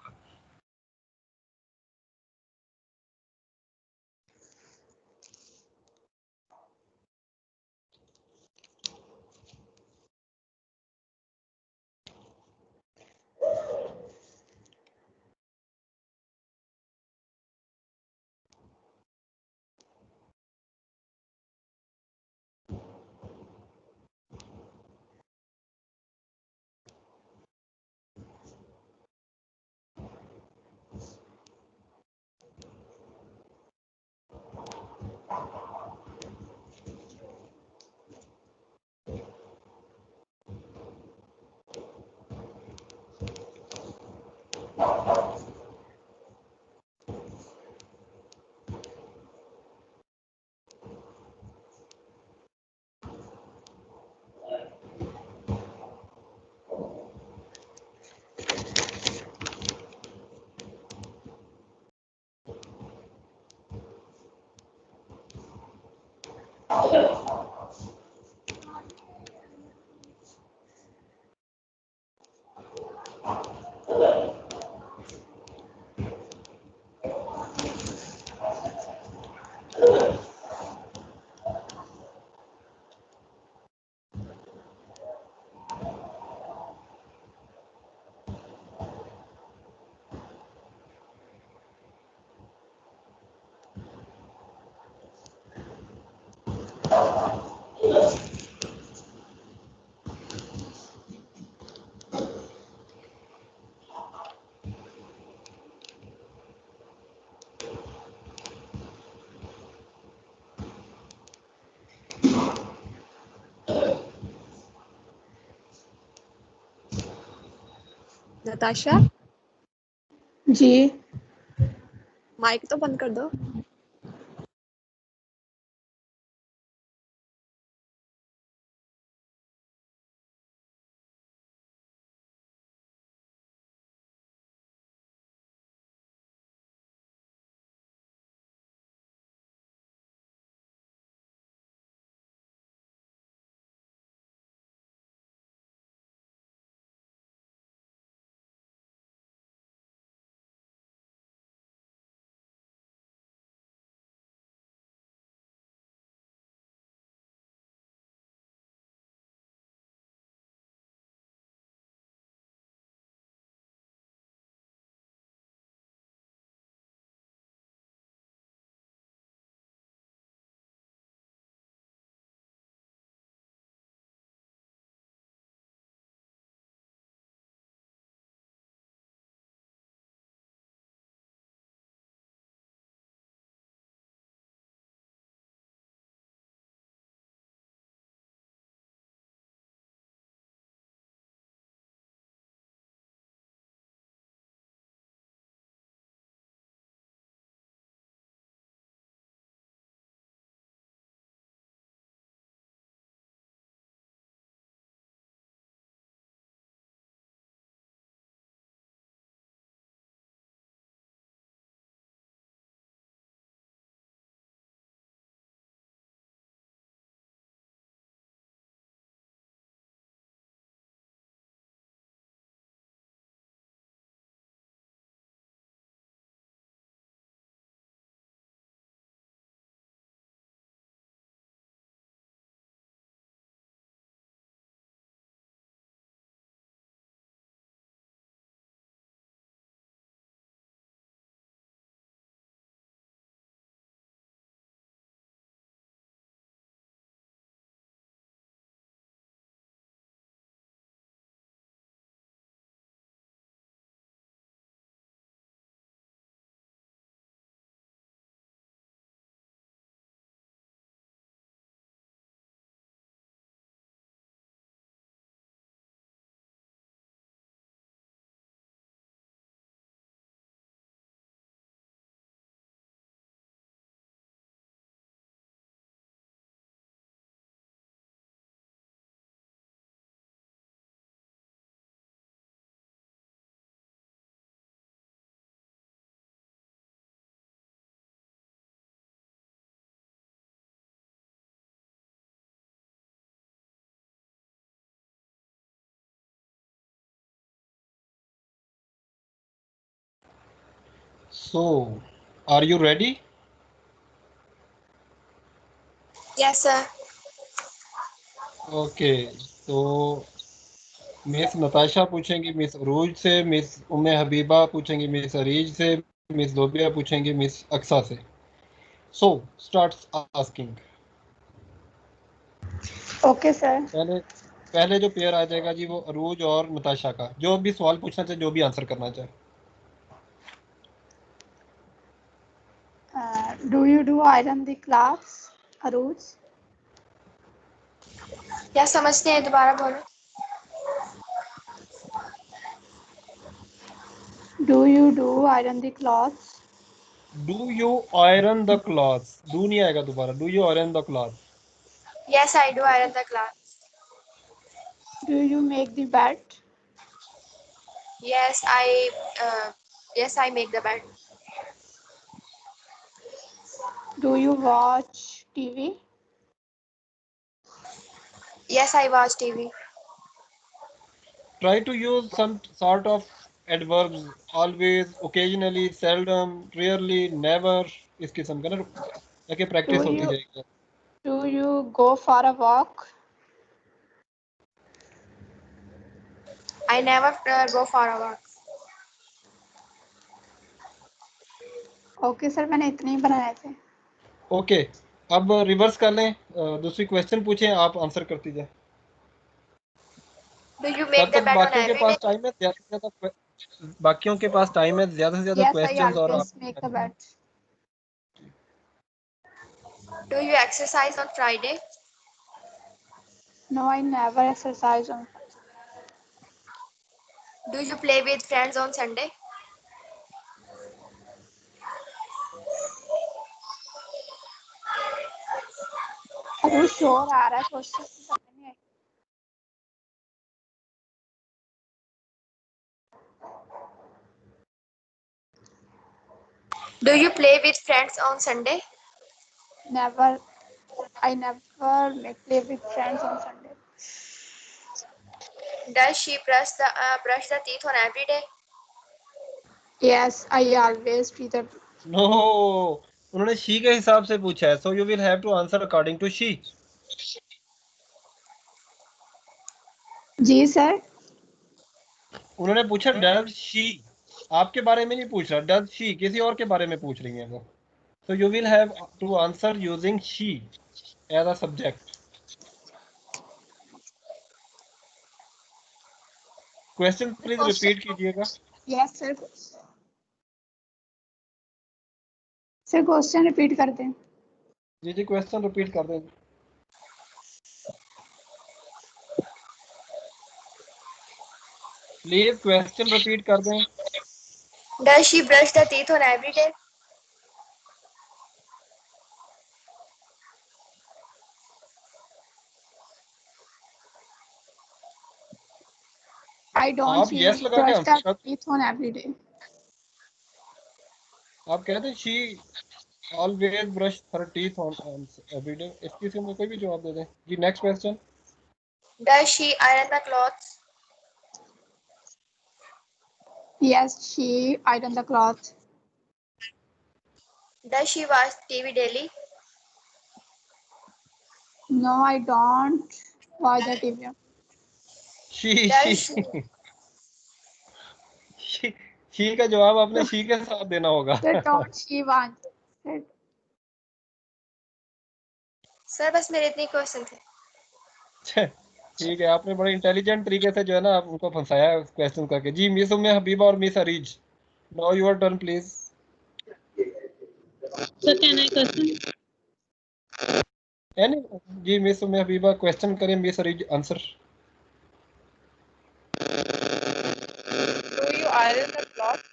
Speaker 5: नताशा,
Speaker 4: जी
Speaker 5: माइक तो बंद कर दो।
Speaker 2: So, are you ready?
Speaker 3: Yes, sir.
Speaker 2: Okay. तो मिस नताशा पूछेंगी मिस अरूज से, miss Umme Habiba पूछेंगी miss Areej से, मिस लोबिया पूछेंगी मिस अक्सा से. So, starts asking.
Speaker 4: Okay sir.
Speaker 2: पहले पहले जो पेयर आ जाएगा जी वो अरूज और नताशा का. जो भी सवाल पूछना चाहे, जो भी आंसर करना चाहे.
Speaker 4: Do you do iron the clothes Arooj?
Speaker 3: क्या समझते हैं, दोबारा बोलो.
Speaker 4: Do you do iron the clothes?
Speaker 2: Do you iron the clothes. Do नहीं आएगा दोबारा. Do you iron the cloth.
Speaker 3: Yes, I do iron the clothes.
Speaker 4: Do you make the bed?
Speaker 3: Yes, yes, I make the bed.
Speaker 4: Do you watch TV?
Speaker 3: Yes, I watch TV.
Speaker 2: Try to use some sort of adverbs. Always, occasionally, seldom, rarely, never. इस किस्म का ना, ताकि practice होती जाएगी.
Speaker 4: Do you go for a walk?
Speaker 3: I never go for a walk.
Speaker 4: Okay sir, मैंने इतने ही बनाए थे.
Speaker 2: ओके. अब रिवर्स कर लें. दूसरी क्वेश्चन पूछें, आप आंसर करती जाए.
Speaker 3: Do you
Speaker 2: तब
Speaker 3: make the
Speaker 2: तक
Speaker 3: bed on
Speaker 2: बाकियों के
Speaker 3: every
Speaker 2: पास
Speaker 3: day?
Speaker 2: टाइम है ज्यादा से ज्यादा. बाकियों के पास टाइम है ज्यादा से ज्यादा
Speaker 4: यस, आई
Speaker 2: क्वेश्चंस और
Speaker 4: ऑलवेज
Speaker 2: आप.
Speaker 4: Make the bed.
Speaker 3: Do you exercise on Friday?
Speaker 4: No, I never exercise on.
Speaker 3: Do you play with friends on Sunday?
Speaker 4: Arooj शोर आ रहा है, क्वेश्चन समझ नहीं आई.
Speaker 3: Do you play with friends on Sunday?
Speaker 4: Never. I never play with friends on Sunday.
Speaker 3: Does she brush the teeth on every day?
Speaker 4: Yes, I always do the.
Speaker 2: No, उन्होंने she के हिसाब से पूछा है. So you will have to answer according to she.
Speaker 4: जी sir.
Speaker 2: उन्होंने पूछा does she. आपके बारे में नहीं पूछ रहा. डज शी किसी और के बारे में पूछ रही है वो. So you will have to answer using she as a subject. Question please repeat कीजिएगा.
Speaker 4: Yes sir. Sir question repeat कर दें.
Speaker 2: जी जी, क्वेश्चन रिपीट कर दें. प्लीज क्वेश्चन रिपीट कर दें.
Speaker 3: Does she brush the teeth on every day?
Speaker 4: I don't
Speaker 2: आप yes लगा के
Speaker 4: brush
Speaker 2: आंसर
Speaker 4: the
Speaker 2: कर.
Speaker 4: teeth on every day.
Speaker 2: आप कहते हैं शी ऑलवेज ब्रश हर टीथ ऑन एवरीडे. इस किसी में कोई भी जवाब दे दें. जी next question.
Speaker 3: Does she iron the clothes?
Speaker 4: Yes, she iron the cloth.
Speaker 3: Does she watch TV daily?
Speaker 4: No, I don't watch the TV.
Speaker 3: Does she
Speaker 2: she का जवाब आपने शी के साथ देना होगा.
Speaker 4: They don't she want. Said,
Speaker 3: sir बस मेरे इतने क्वेश्चन थे.
Speaker 2: ठीक है, आपने बड़े इंटेलिजेंट तरीके से जो है ना आप उनको फंसाया क्वेश्चन करके. जी मिस उम्मे हबीबा और miss Areej, now your turn please.
Speaker 1: So can I question?
Speaker 2: Any. जी मिस उम्मे हबीबा क्वेश्चन करें, miss Areej answer.
Speaker 5: Do you iron the cloth?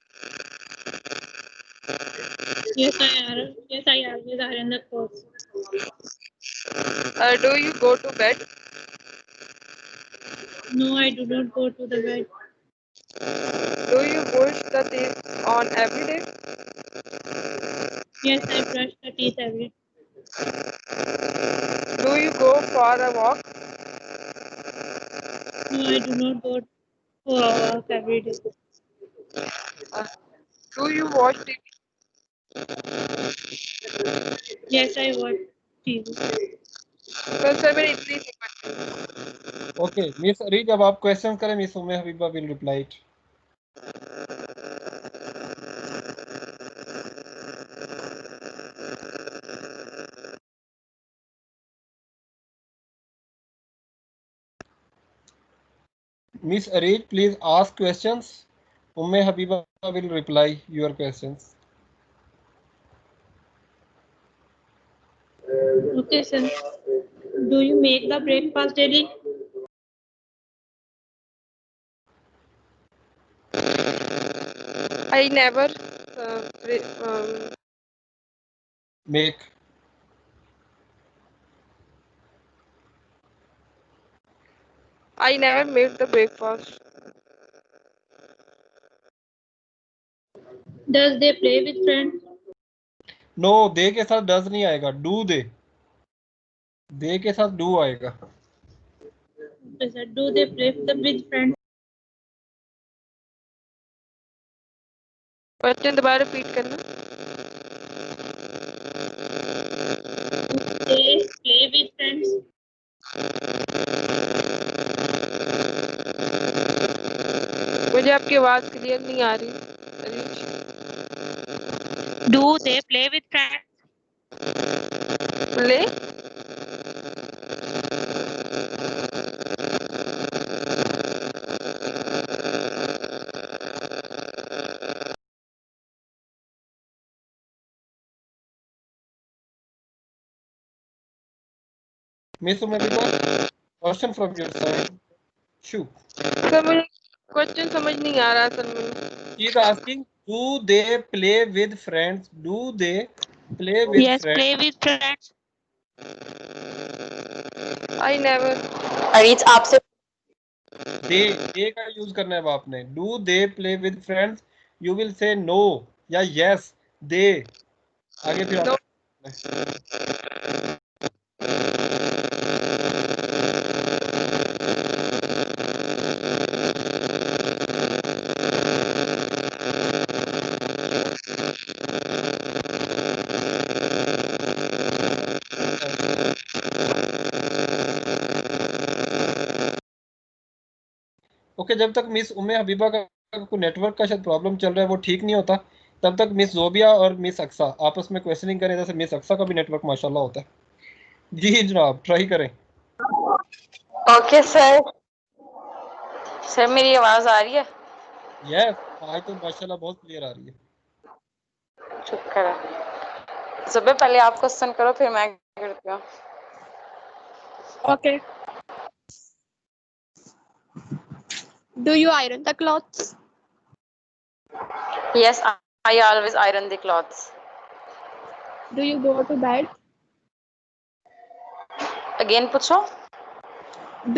Speaker 1: Yes, I iron. Yes, I always iron the clothes.
Speaker 5: Do you go to bed?
Speaker 1: No, I do not go to the bed.
Speaker 5: Do you brush the teeth on every day?
Speaker 1: Yes, I brush the teeth every day.
Speaker 5: Do you go for a walk?
Speaker 1: No, I do not go for a walk every day.
Speaker 5: Do you watch TV?
Speaker 1: Yes, I watch TV.
Speaker 5: बस sir मेरे इतने ही थे।
Speaker 2: Okay miss अरी, जब आप question करें miss Umme Habiba will reply it. Miss Arej, please ask questions. Umme Habiba will reply your questions.
Speaker 1: Okay, sir. Do you make the breakfast daily?
Speaker 5: I never
Speaker 2: Make.
Speaker 5: I never made the breakfast.
Speaker 1: Does they play with friends?
Speaker 2: No, दे के साथ does नहीं आएगा, do दे के साथ do आएगा।
Speaker 1: Okay, sir. Do they play with friends?
Speaker 5: Question दोबारा repeat करना।
Speaker 1: They play with friends.
Speaker 5: मुझे आपकी आवाज क्लियर नहीं आ रही।
Speaker 1: Do they play with friends?
Speaker 5: Play
Speaker 2: Miss Umme Habiba, question from your side. Shoot.
Speaker 5: Sir मुझे क्वेश्चन समझ नहीं आ रहा सर मुझे।
Speaker 2: She is asking, do they play with friends? Do they play with
Speaker 1: Yes,
Speaker 2: friends?
Speaker 1: play with friends.
Speaker 5: I never
Speaker 6: Areej आपसे
Speaker 2: They का use करना है आपने। Do they play with friends? You will say no या yes. They. आगे फिर
Speaker 5: No.
Speaker 2: Okay, जब तक मिस उम्मे हबीबा का कोई नेटवर्क का शायद प्रॉब्लम चल रहा है, वो ठीक नहीं होता, तब तक मिस जोबिया और मिस अक्सा आपस में क्वेश्चनिंग करें। जैसे मिस अक्सा का भी नेटवर्क माशाल्लाह होता है। जी जनाब, ट्राई करें।
Speaker 6: Okay sir. सर मेरी आवाज आ रही है?
Speaker 2: यस, आज तो माशाल्लाह बहुत क्लियर आ रही है।
Speaker 6: शुक्र है। सुबह पहले आप क्वेश्चन करो फिर मैं करती हूँ।
Speaker 4: Okay. Do you iron the clothes?
Speaker 6: Yes I always iron the clothes.
Speaker 4: Do you go to bed?
Speaker 6: Again पूछो।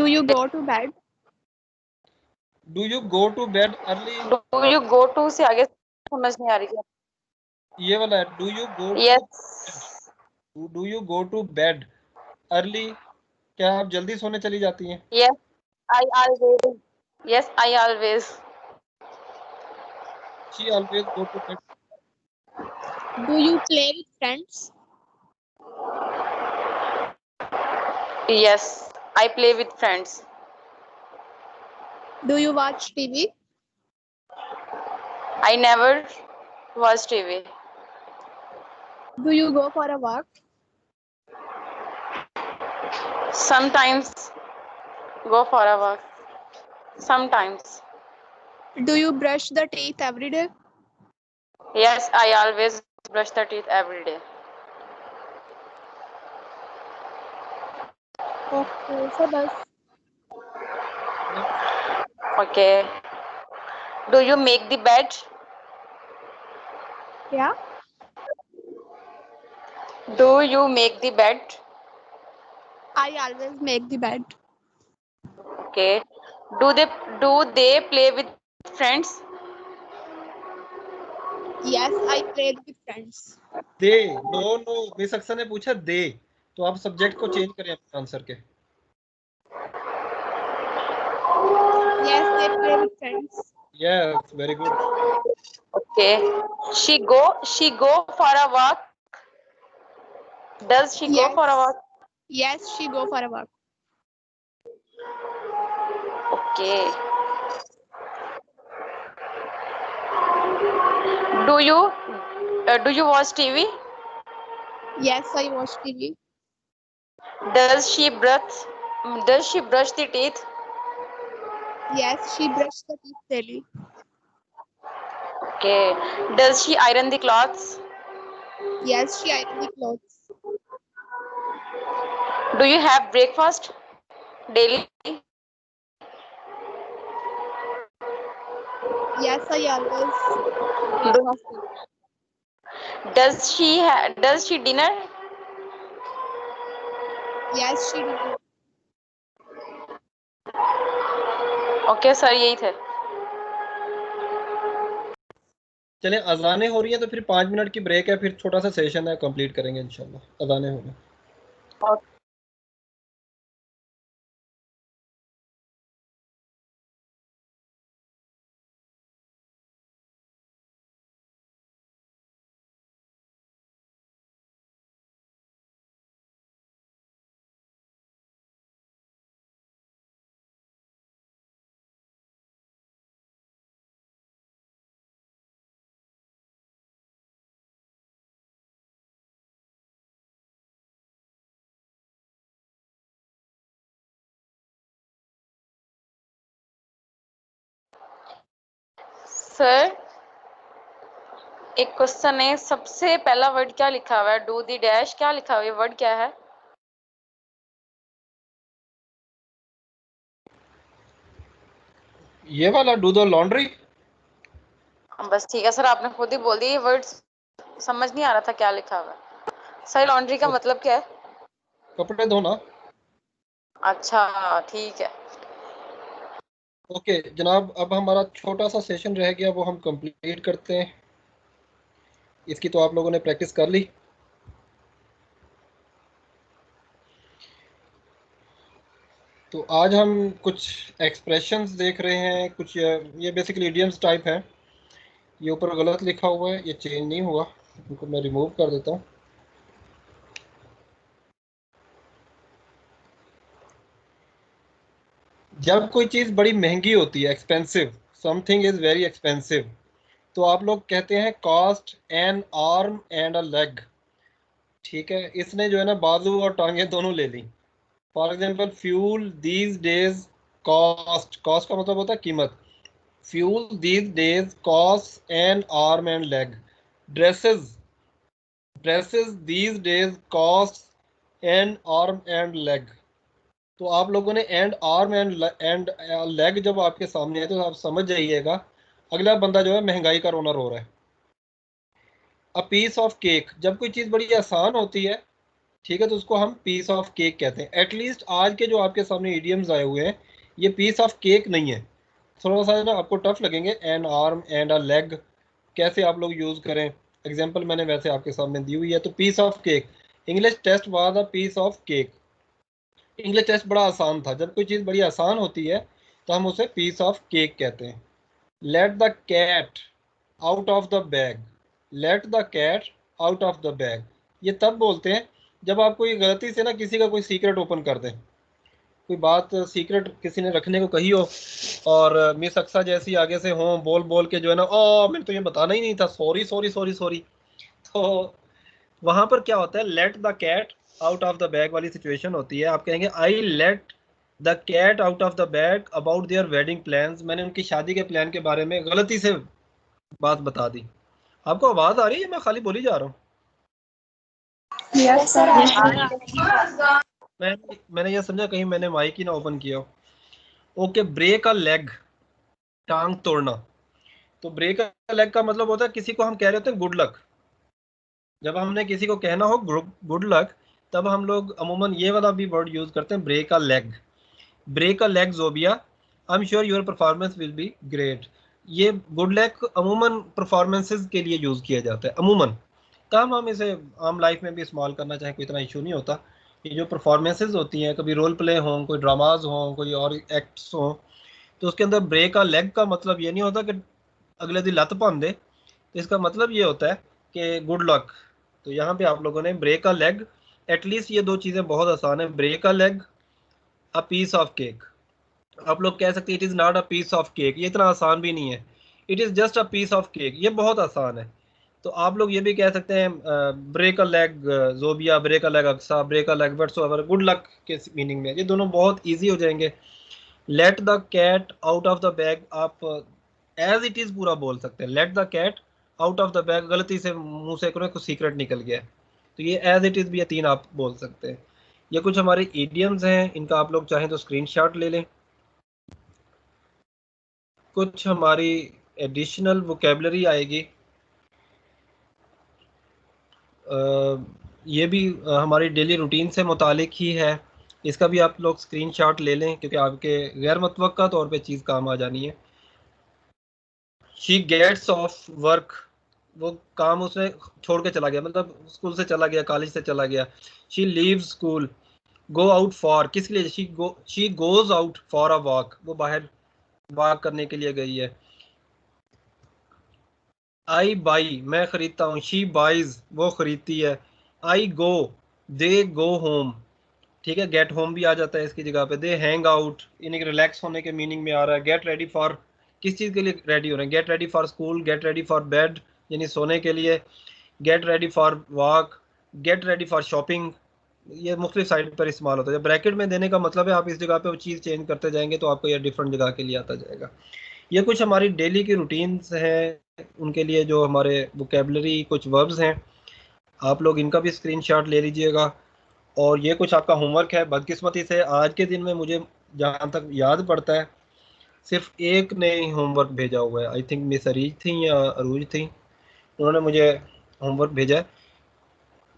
Speaker 4: Do you go to bed?
Speaker 2: Do you go to bed early?
Speaker 6: Do you go to से आगे समझ नहीं आ रही है।
Speaker 2: ये वाला है, do you go to
Speaker 6: yes
Speaker 2: do you go to bed early? क्या आप जल्दी सोने चली जाती हैं?
Speaker 6: Yes I always yes I always.
Speaker 2: She always go to bed.
Speaker 4: Do you play with friends?
Speaker 6: Yes I play with friends.
Speaker 4: Do you watch TV?
Speaker 6: I never watch TV.
Speaker 4: Do you go for a walk?
Speaker 6: Sometimes go for a walk. Sometimes
Speaker 4: Do you brush the teeth every day?
Speaker 6: yes I always brush the teeth every day.
Speaker 4: Okay, so bus.
Speaker 6: Okay. Do you make the bed?
Speaker 4: Yeah.
Speaker 6: Do you make the bed?
Speaker 4: I always make the bed.
Speaker 6: Okay. Do they play with friends?
Speaker 4: Yes, I played with friends.
Speaker 2: They, no no, miss अक्सर ने पूछा दे, तो आप subject को change करें अपने answer के।
Speaker 4: Yes, they play with friends.
Speaker 2: Yes, very good.
Speaker 6: Okay. She go for a walk. Does she go for a walk?
Speaker 4: Yes, she go for a walk.
Speaker 6: Okay. Do you watch TV?
Speaker 4: Yes, I watch TV.
Speaker 6: Does she brush the teeth?
Speaker 4: Yes, she brush the teeth daily.
Speaker 6: Okay. Does she iron the clothes?
Speaker 4: Yes, she iron the clothes.
Speaker 6: Do you have breakfast daily?
Speaker 4: Yes, I always
Speaker 6: Do-
Speaker 4: breakfast daily.
Speaker 6: does she dinner?
Speaker 4: Yes, she dinner.
Speaker 6: Okay sir यही थे.
Speaker 2: चले अजानें हो रही हैं तो फिर 5 minute की break है, फिर छोटा सा सेशन है, कंप्लीट करेंगे इंशाल्लाह. अजानें हो रही हैं.
Speaker 6: सर एक क्वेश्चन है, सबसे पहला वर्ड क्या लिखा हुआ है? डू दी डैश क्या लिखा हुआ है? वर्ड क्या है?
Speaker 2: ये वाला डू द लॉन्ड्री.
Speaker 6: बस ठीक है सर, आपने खुद ही बोल दिया. ये वर्ड समझ नहीं आ रहा था क्या लिखा हुआ है. सर लॉन्ड्री का मतलब क्या है?
Speaker 2: कपड़े धोना.
Speaker 6: अच्छा ठीक है.
Speaker 2: ओके जनाब, अब हमारा छोटा सा सेशन रह गया, वो हम कंप्लीट करते हैं. इसकी तो आप लोगों ने प्रैक्टिस कर ली. तो आज हम कुछ एक्सप्रेशंस देख रहे हैं. कुछ ये बेसिकली इडियम्स टाइप हैं. ये ऊपर गलत लिखा हुआ है, ये चेंज नहीं हुआ, इनको मैं रिमूव कर देता हूँ. जब कोई चीज़ बड़ी महंगी होती है, expensive, something is very expensive, तो आप लोग कहते हैं cost an arm and a leg. ठीक है, इसने जो है ना बाजू और टांगे दोनों ले ली. For example fuel these days cost. Cost का मतलब होता है कीमत. Fuel these days cost an arm and leg. Dresses dresses these days cost an arm and leg. तो आप लोगों ने एंड आर्म एंड लेग जब आपके सामने है तो आप समझ जाइएगा अगला बंदा जो है महंगाई का रोना रो रहा है. अ पीस ऑफ केक, जब कोई चीज़ बड़ी आसान होती है, ठीक है, तो उसको हम पीस ऑफ केक कहते हैं. एटलीस्ट आज के जो आपके सामने इडियम्स आए हुए हैं ये पीस ऑफ केक नहीं है. थोड़ा सा ना आपको टफ लगेंगे. N arm and a leg कैसे आप लोग यूज़ करें, एग्जाम्पल मैंने वैसे आपके सामने दी हुई है. तो piece of cake, English test was a piece of cake. English test बड़ा आसान था. जब कोई चीज़ बड़ी आसान होती है तो हम उसे पीस ऑफ केक कहते हैं. Let the cat out of the bag. Let the cat out of the bag, ये तब बोलते हैं जब आप कोई गलती से ना किसी का कोई सीक्रेट ओपन कर दें. कोई बात सीक्रेट किसी ने रखने को कही हो और मिस अक्सा जैसी आगे से हो बोल बोल के जो है ना, ओ मैंने तो ये बताना ही नहीं था, सॉरी सॉरी सॉरी सॉरी. तो वहां पर क्या होता है, let the cat out of the bag वाली सिचुएशन होती है. आप कहेंगे I let the cat out of the bag about their wedding plans. मैंने उनकी शादी के प्लान के बारे में गलती से बात बता दी. आपको आवाज आ रही है? मैं खाली बोली जा रहा हूँ.
Speaker 4: Yes, sir.
Speaker 2: मैंने ये समझा कहीं मैंने माइक ही ना ओपन किया हो. ओके, ब्रेक अ लेग, टांग तोड़ना. तो ब्रेक अ लेग का मतलब होता है किसी को हम कह रहे होते हैं गुड लक. जब हमने किसी को कहना हो गुड लक तब हम लोग अमूमन ये वाला भी वर्ड यूज करते हैं, break a leg. Break a leg Zobia, I am sure your performance will be great. ये गुड लक अमूमन परफॉर्मेंसेस के लिए यूज किया जाता है अमूमन. तब हम इसे आम लाइफ में भी इस्तेमाल करना चाहें कोई इतना इशू नहीं होता. ये जो परफॉर्मेंसेस होती हैं, कभी रोल प्ले हों, कोई ड्रामाज हों, कोई और एक्ट्स हों, तो उसके अंदर ब्रेक अ लेग का मतलब ये नहीं होता कि अगले दिन लत भन दे. तो इसका मतलब ये होता है कि गुड लक। तो यहाँ पे आप लोगों ने ब्रेक अ लेग, एटलीस्ट ये दो चीज़ें बहुत आसान है, break a leg, a piece of cake. आप लोग कह सकते हैं it is not a piece of cake, ये इतना आसान भी नहीं है, it is just a piece of cake, ये बहुत आसान है। तो आप लोग ये भी कह सकते हैं break a leg Zobia, break a leg Aqsa, break a leg whatsoever, good luck के मीनिंग में, ये दोनों बहुत ईजी हो जाएंगे। Let the cat out of the bag, आप एज इट इज़ पूरा बोल सकते हैं, let the cat out of the bag, गलती से मुंह से कुछ सीक्रेट निकल गया है, तो ये एज इट इज़ भी ये तीन आप बोल सकते हैं। ये कुछ हमारे इडियम्स हैं, इनका आप लोग चाहें तो स्क्रीनशॉट ले लें। कुछ हमारी एडिशनल वोकेबलरी आएगी, ये भी हमारी डेली रूटीन से मुतालिक ही है, इसका भी आप लोग स्क्रीनशॉट ले लें क्योंकि आपके गैर मुतवक्का तौर पे चीज़ काम आ जानी है। शी गेट्स ऑफ वर्क, वो काम उसने छोड़ के चला गया, मतलब स्कूल से चला गया, कॉलेज से चला गया। She leaves school, go out for, किस लिए, she goes out for a walk, वो बाहर वॉक करने के लिए गई है। आई बाई, मैं खरीदता हूँ, शी बाइज, वो खरीदती है। आई गो, दे गो होम, ठीक है, गेट होम भी आ जाता है इसकी जगह पे। दे हैंग आउट, यानी रिलैक्स होने के मीनिंग में आ रहा है। गेट रेडी फॉर, किस चीज़ के लिए रेडी हो रहे हैं, get ready for school, get ready for bed यानी सोने के लिए, get ready for walk, get ready for shopping, ये मुख्तलिफ साइड पर इस्तेमाल होता है। जब ब्रैकेट में देने का मतलब है आप इस जगह पे वो चीज़ चेंज करते जाएंगे तो आपको ये डिफरेंट जगह के लिए आता जाएगा। ये कुछ हमारी डेली की रूटीन्स हैं, उनके लिए जो हमारे वोकेबलरी कुछ वर्ब्स हैं, आप लोग इनका भी स्क्रीनशॉट ले लीजिएगा। और ये कुछ आपका होमवर्क है। बदकिस्मती से आज के दिन में मुझे जहाँ तक याद पड़ता है सिर्फ एक ने होमवर्क भेजा हुआ है, आई थिंक मिस अरीज थी या अरूज थी, उन्होंने मुझे होमवर्क भेजा है।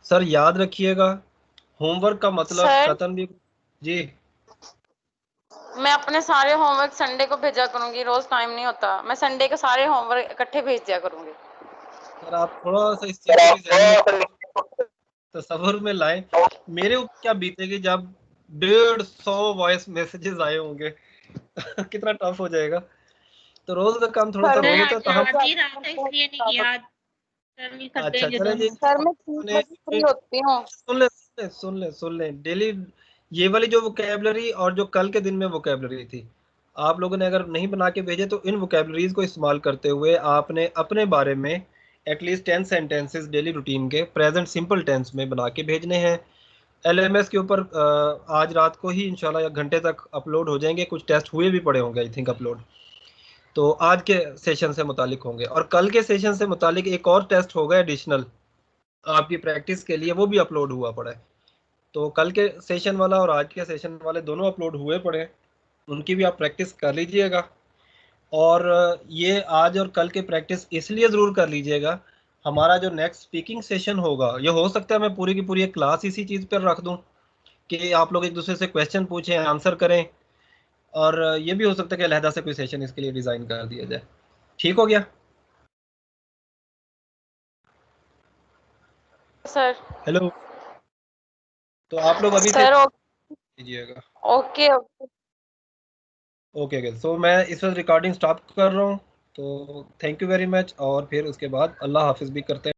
Speaker 2: सर याद रखिएगा, होमवर्क का मतलब
Speaker 6: सर
Speaker 2: खत्म भी। जी
Speaker 6: मैं अपने सारे होमवर्क संडे को भेजा करूंगी, रोज टाइम नहीं होता, मैं संडे के सारे होमवर्क इकट्ठे भेज दिया करूंगी।
Speaker 2: सर आप थोड़ा सा इस चीज़ को भी जहन में तसव्वुर में लाएं, मेरे ऊपर क्या बीतेगी जब 150 वॉइस मैसेजेस आए होंगे कितना टफ हो जाएगा। तो रोज का काम थोड़ा सा
Speaker 6: सर
Speaker 2: रोज
Speaker 6: मैं
Speaker 2: होता है, तो हम
Speaker 1: आधी रात है इसलिए नहीं याद, कल ही कर
Speaker 2: अच्छा
Speaker 1: देंगे
Speaker 2: चले जी,
Speaker 1: दोनों।
Speaker 6: सर मैं 3 बजे फ्री होती हूँ।
Speaker 2: सुन ले डेली ये वाली जो वोकेबलरी और जो कल के दिन में वोकेबलरी थी, आप लोगों ने अगर नहीं बना के भेजे तो इन वोकेबलरीज को इस्तेमाल करते हुए आपने अपने बारे में एटलीस्ट 10 सेंटेंसेस डेली रूटीन के प्रेजेंट सिंपल टेंस में बना के भेजने हैं। एलएमएस के ऊपर आज रात को ही इंशाल्लाह या घंटे तक अपलोड हो जाएंगे, कुछ टेस्ट हुए भी पड़े होंगे आई थिंक अपलोड, तो आज के सेशन से मुतालिक होंगे। और कल के सेशन से मुतालिक एक और टेस्ट होगा एडिशनल आपकी प्रैक्टिस के लिए, वो भी अपलोड हुआ पड़ा है। तो कल के सेशन वाला और आज के सेशन वाले दोनों अपलोड हुए पड़े हैं, उनकी भी आप प्रैक्टिस कर लीजिएगा। और ये आज और कल के प्रैक्टिस इसलिए ज़रूर कर लीजिएगा, हमारा जो नेक्स्ट स्पीकिंग सेशन होगा, ये हो सकता है मैं पूरी की पूरी एक क्लास इसी चीज़ पर रख दूं कि आप लोग एक दूसरे से क्वेश्चन पूछें, आंसर करें, और ये भी हो सकता है कि अलहदा से कोई सेशन इसके लिए डिज़ाइन कर दिया जाए। ठीक हो गया?
Speaker 6: सर
Speaker 2: हेलो, तो आप लोग अभी से
Speaker 6: सर
Speaker 2: कीजिएगा।
Speaker 6: Okay okay.
Speaker 2: ओके सो मैं इस वक्त रिकॉर्डिंग स्टॉप कर रहा हूँ, तो थैंक यू वेरी मच, और फिर उसके बाद अल्लाह हाफिज़ भी करते हैं।